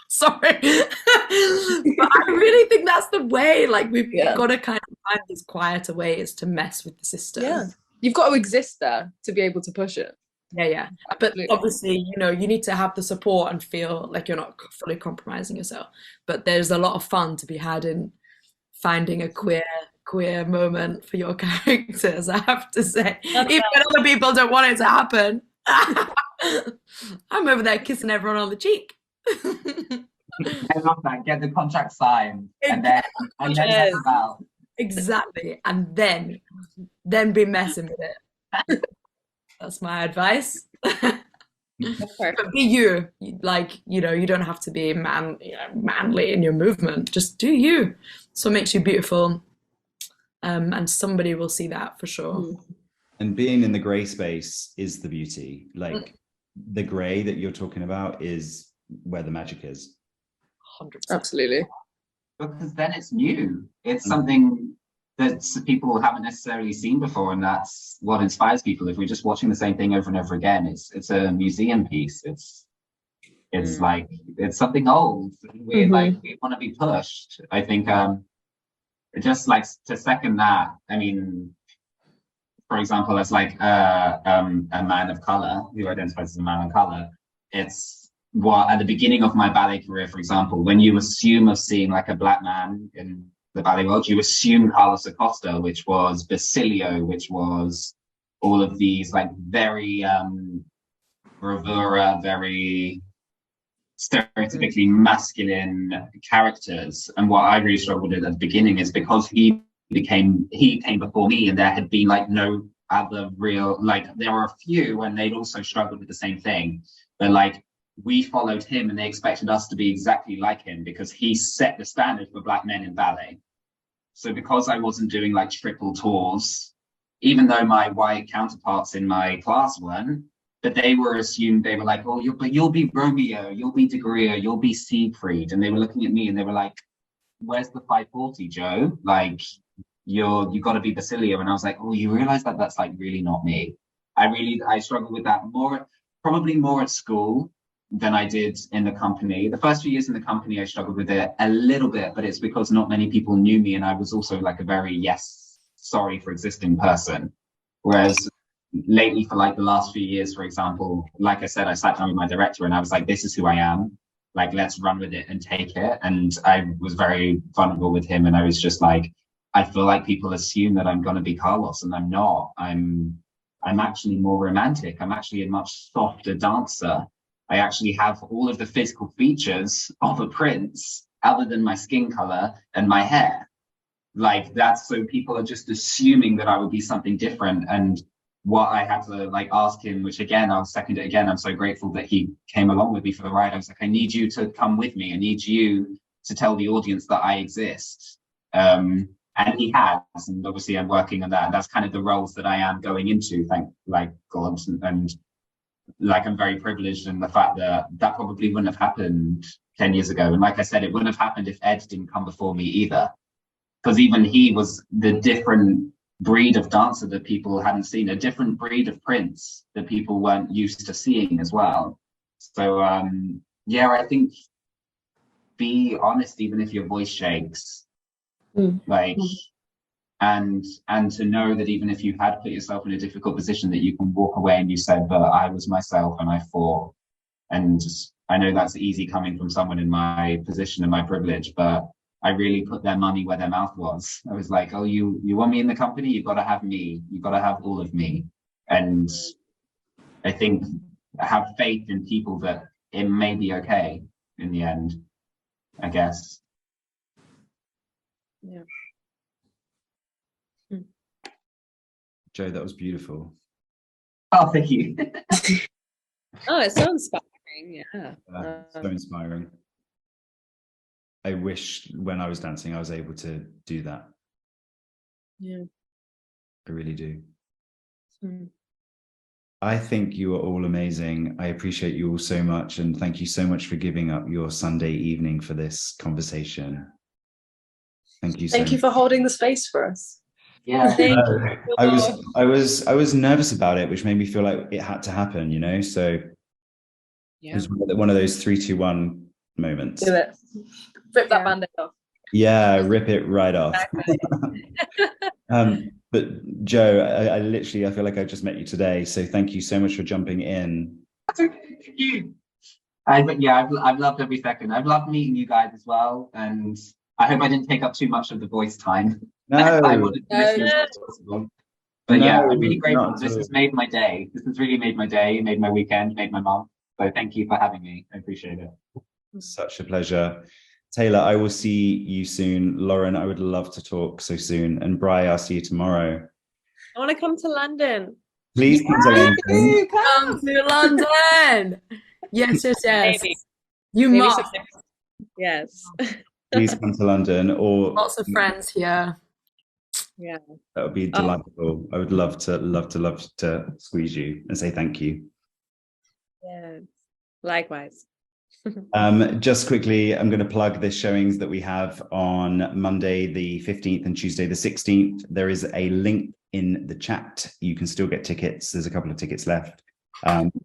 Sorry. But I really think that's the way, like we've got to kind of find these quieter ways to mess with the system. Yeah, you've got to exist there to be able to push it. Yeah. Absolutely. But obviously, you need to have the support and feel like you're not fully compromising yourself. But there's a lot of fun to be had in finding a queer moment for your characters, I have to say. Even when other people don't want it to happen. I'm over there kissing everyone on the cheek. I love that. Get the contract signed, and then about. Exactly, and then be messing with it. That's my advice. But be you, like you don't have to be manly in your movement. Just do you. So it makes you beautiful, and somebody will see that for sure. And being in the gray space is the beauty. Like the gray that you're talking about is where the magic is. 100%. Absolutely. Because then it's new. It's something that people haven't necessarily seen before, and that's what inspires people. If we're just watching the same thing over and over again, it's a museum piece. It's like it's something old. We want to be pushed. I think just like to second that. I mean, for example, as like a man of color who identifies as a man of color, it's what at the beginning of my ballet career, for example, when you assume of seeing like a black man in the ballet world, you assume Carlos Acosta, which was Basilio, which was all of these like very bravura, very stereotypically masculine characters. And what I really struggled with at the beginning is because he came before me, and there had been like no other real, like there were a few and they'd also struggled with the same thing, but like we followed him and they expected us to be exactly like him because he set the standard for Black men in ballet. So because I wasn't doing like triple tours, even though my white counterparts in my class weren't, but they were assumed, they were like, oh, you'll be Romeo, you'll be De Grier, you'll be Siegfried. And they were looking at me and they were like, where's the 540, Joe? Like, you got to be Basilia. And I was like, oh, you realize that that's like really not me. I struggled with that probably more at school than I did in the company. The first few years in the company, I struggled with it a little bit, but it's because not many people knew me. And I was also like a very sorry for existing person. Whereas lately, for like the last few years, for example, like I said, I sat down with my director and I was like, this is who I am. Like, let's run with it and take it. And I was very vulnerable with him. And I was just like, I feel like people assume that I'm going to be Carlos, and I'm not. I'm actually more romantic. I'm actually a much softer dancer. I actually have all of the physical features of a prince other than my skin color and my hair. Like, that's, so people are just assuming that I would be something different. And what I had to like ask him, which again, I'll second it again, I'm so grateful that he came along with me for the ride. I was like, I need you to come with me. I need you to tell the audience that I exist. And he has, and obviously I'm working on that. And that's kind of the roles that I am going into, thank like God. And like, I'm very privileged in the fact that that probably wouldn't have happened 10 years ago. And like I said, it wouldn't have happened if Ed didn't come before me either. Because even he was the different breed of dancer that people hadn't seen, a different breed of prince that people weren't used to seeing as well. So yeah, I think be honest even if your voice shakes. Like, and to know that even if you had put yourself in a difficult position, that you can walk away and you said, but I was myself and I fought. And I know that's easy coming from someone in my position and my privilege, but I really put their money where their mouth was. I was like, oh, you want me in the company? You've got to have me. You've got to have all of me. And I think I have faith in people that it may be okay in the end, I guess. Yeah. Joe, that was beautiful. Oh, thank you. Oh, it's so inspiring. Yeah. So inspiring. I wish when I was dancing, I was able to do that. Yeah. I really do. I think you are all amazing. I appreciate you all so much. And thank you so much for giving up your Sunday evening for this conversation. Thank you so much. Thank you for holding the space for us. Yeah. Thank you. I was nervous about it, which made me feel like it had to happen, you know? So Yeah. it was one of those 3, 2, 1 moments. Do it. Rip that band-aid off. Yeah, rip it right off. But Joe, I literally, I feel like I just met you today. So thank you so much for jumping in. Thank you. I've loved every second. I've loved meeting you guys as well. And I hope I didn't take up too much of the voice time. No. I wanted to listen as much as possible. But yeah, I'm really grateful. This has made my day. This has really made my day, made my weekend, made my month. So thank you for having me. I appreciate it. Such a pleasure. TAELA, I will see you soon. Lauren, I would love to talk so soon. And Bri, I'll see you tomorrow. I want to come to London. Please come to London. Come to London. Yes. Maybe. You Maybe must. someday. Yes. Please come to London. Or Lots of friends here. Yeah. that would be delightful. I would love to squeeze you and say thank you. Yeah. Likewise. Just quickly, I'm going to plug the showings that we have on Monday the 15th and Tuesday the 16th. There is a link in the chat. You can still get tickets. There's a couple of tickets left.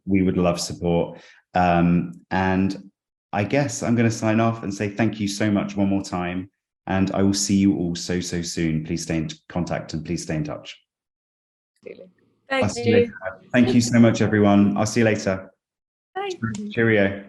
We would love support. And I guess I'm going to sign off and say thank you so much one more time. And I will see you all so soon. Please stay in contact and please stay in touch. Thank you. Thank you so much, everyone. I'll see you later. Bye. Cheerio.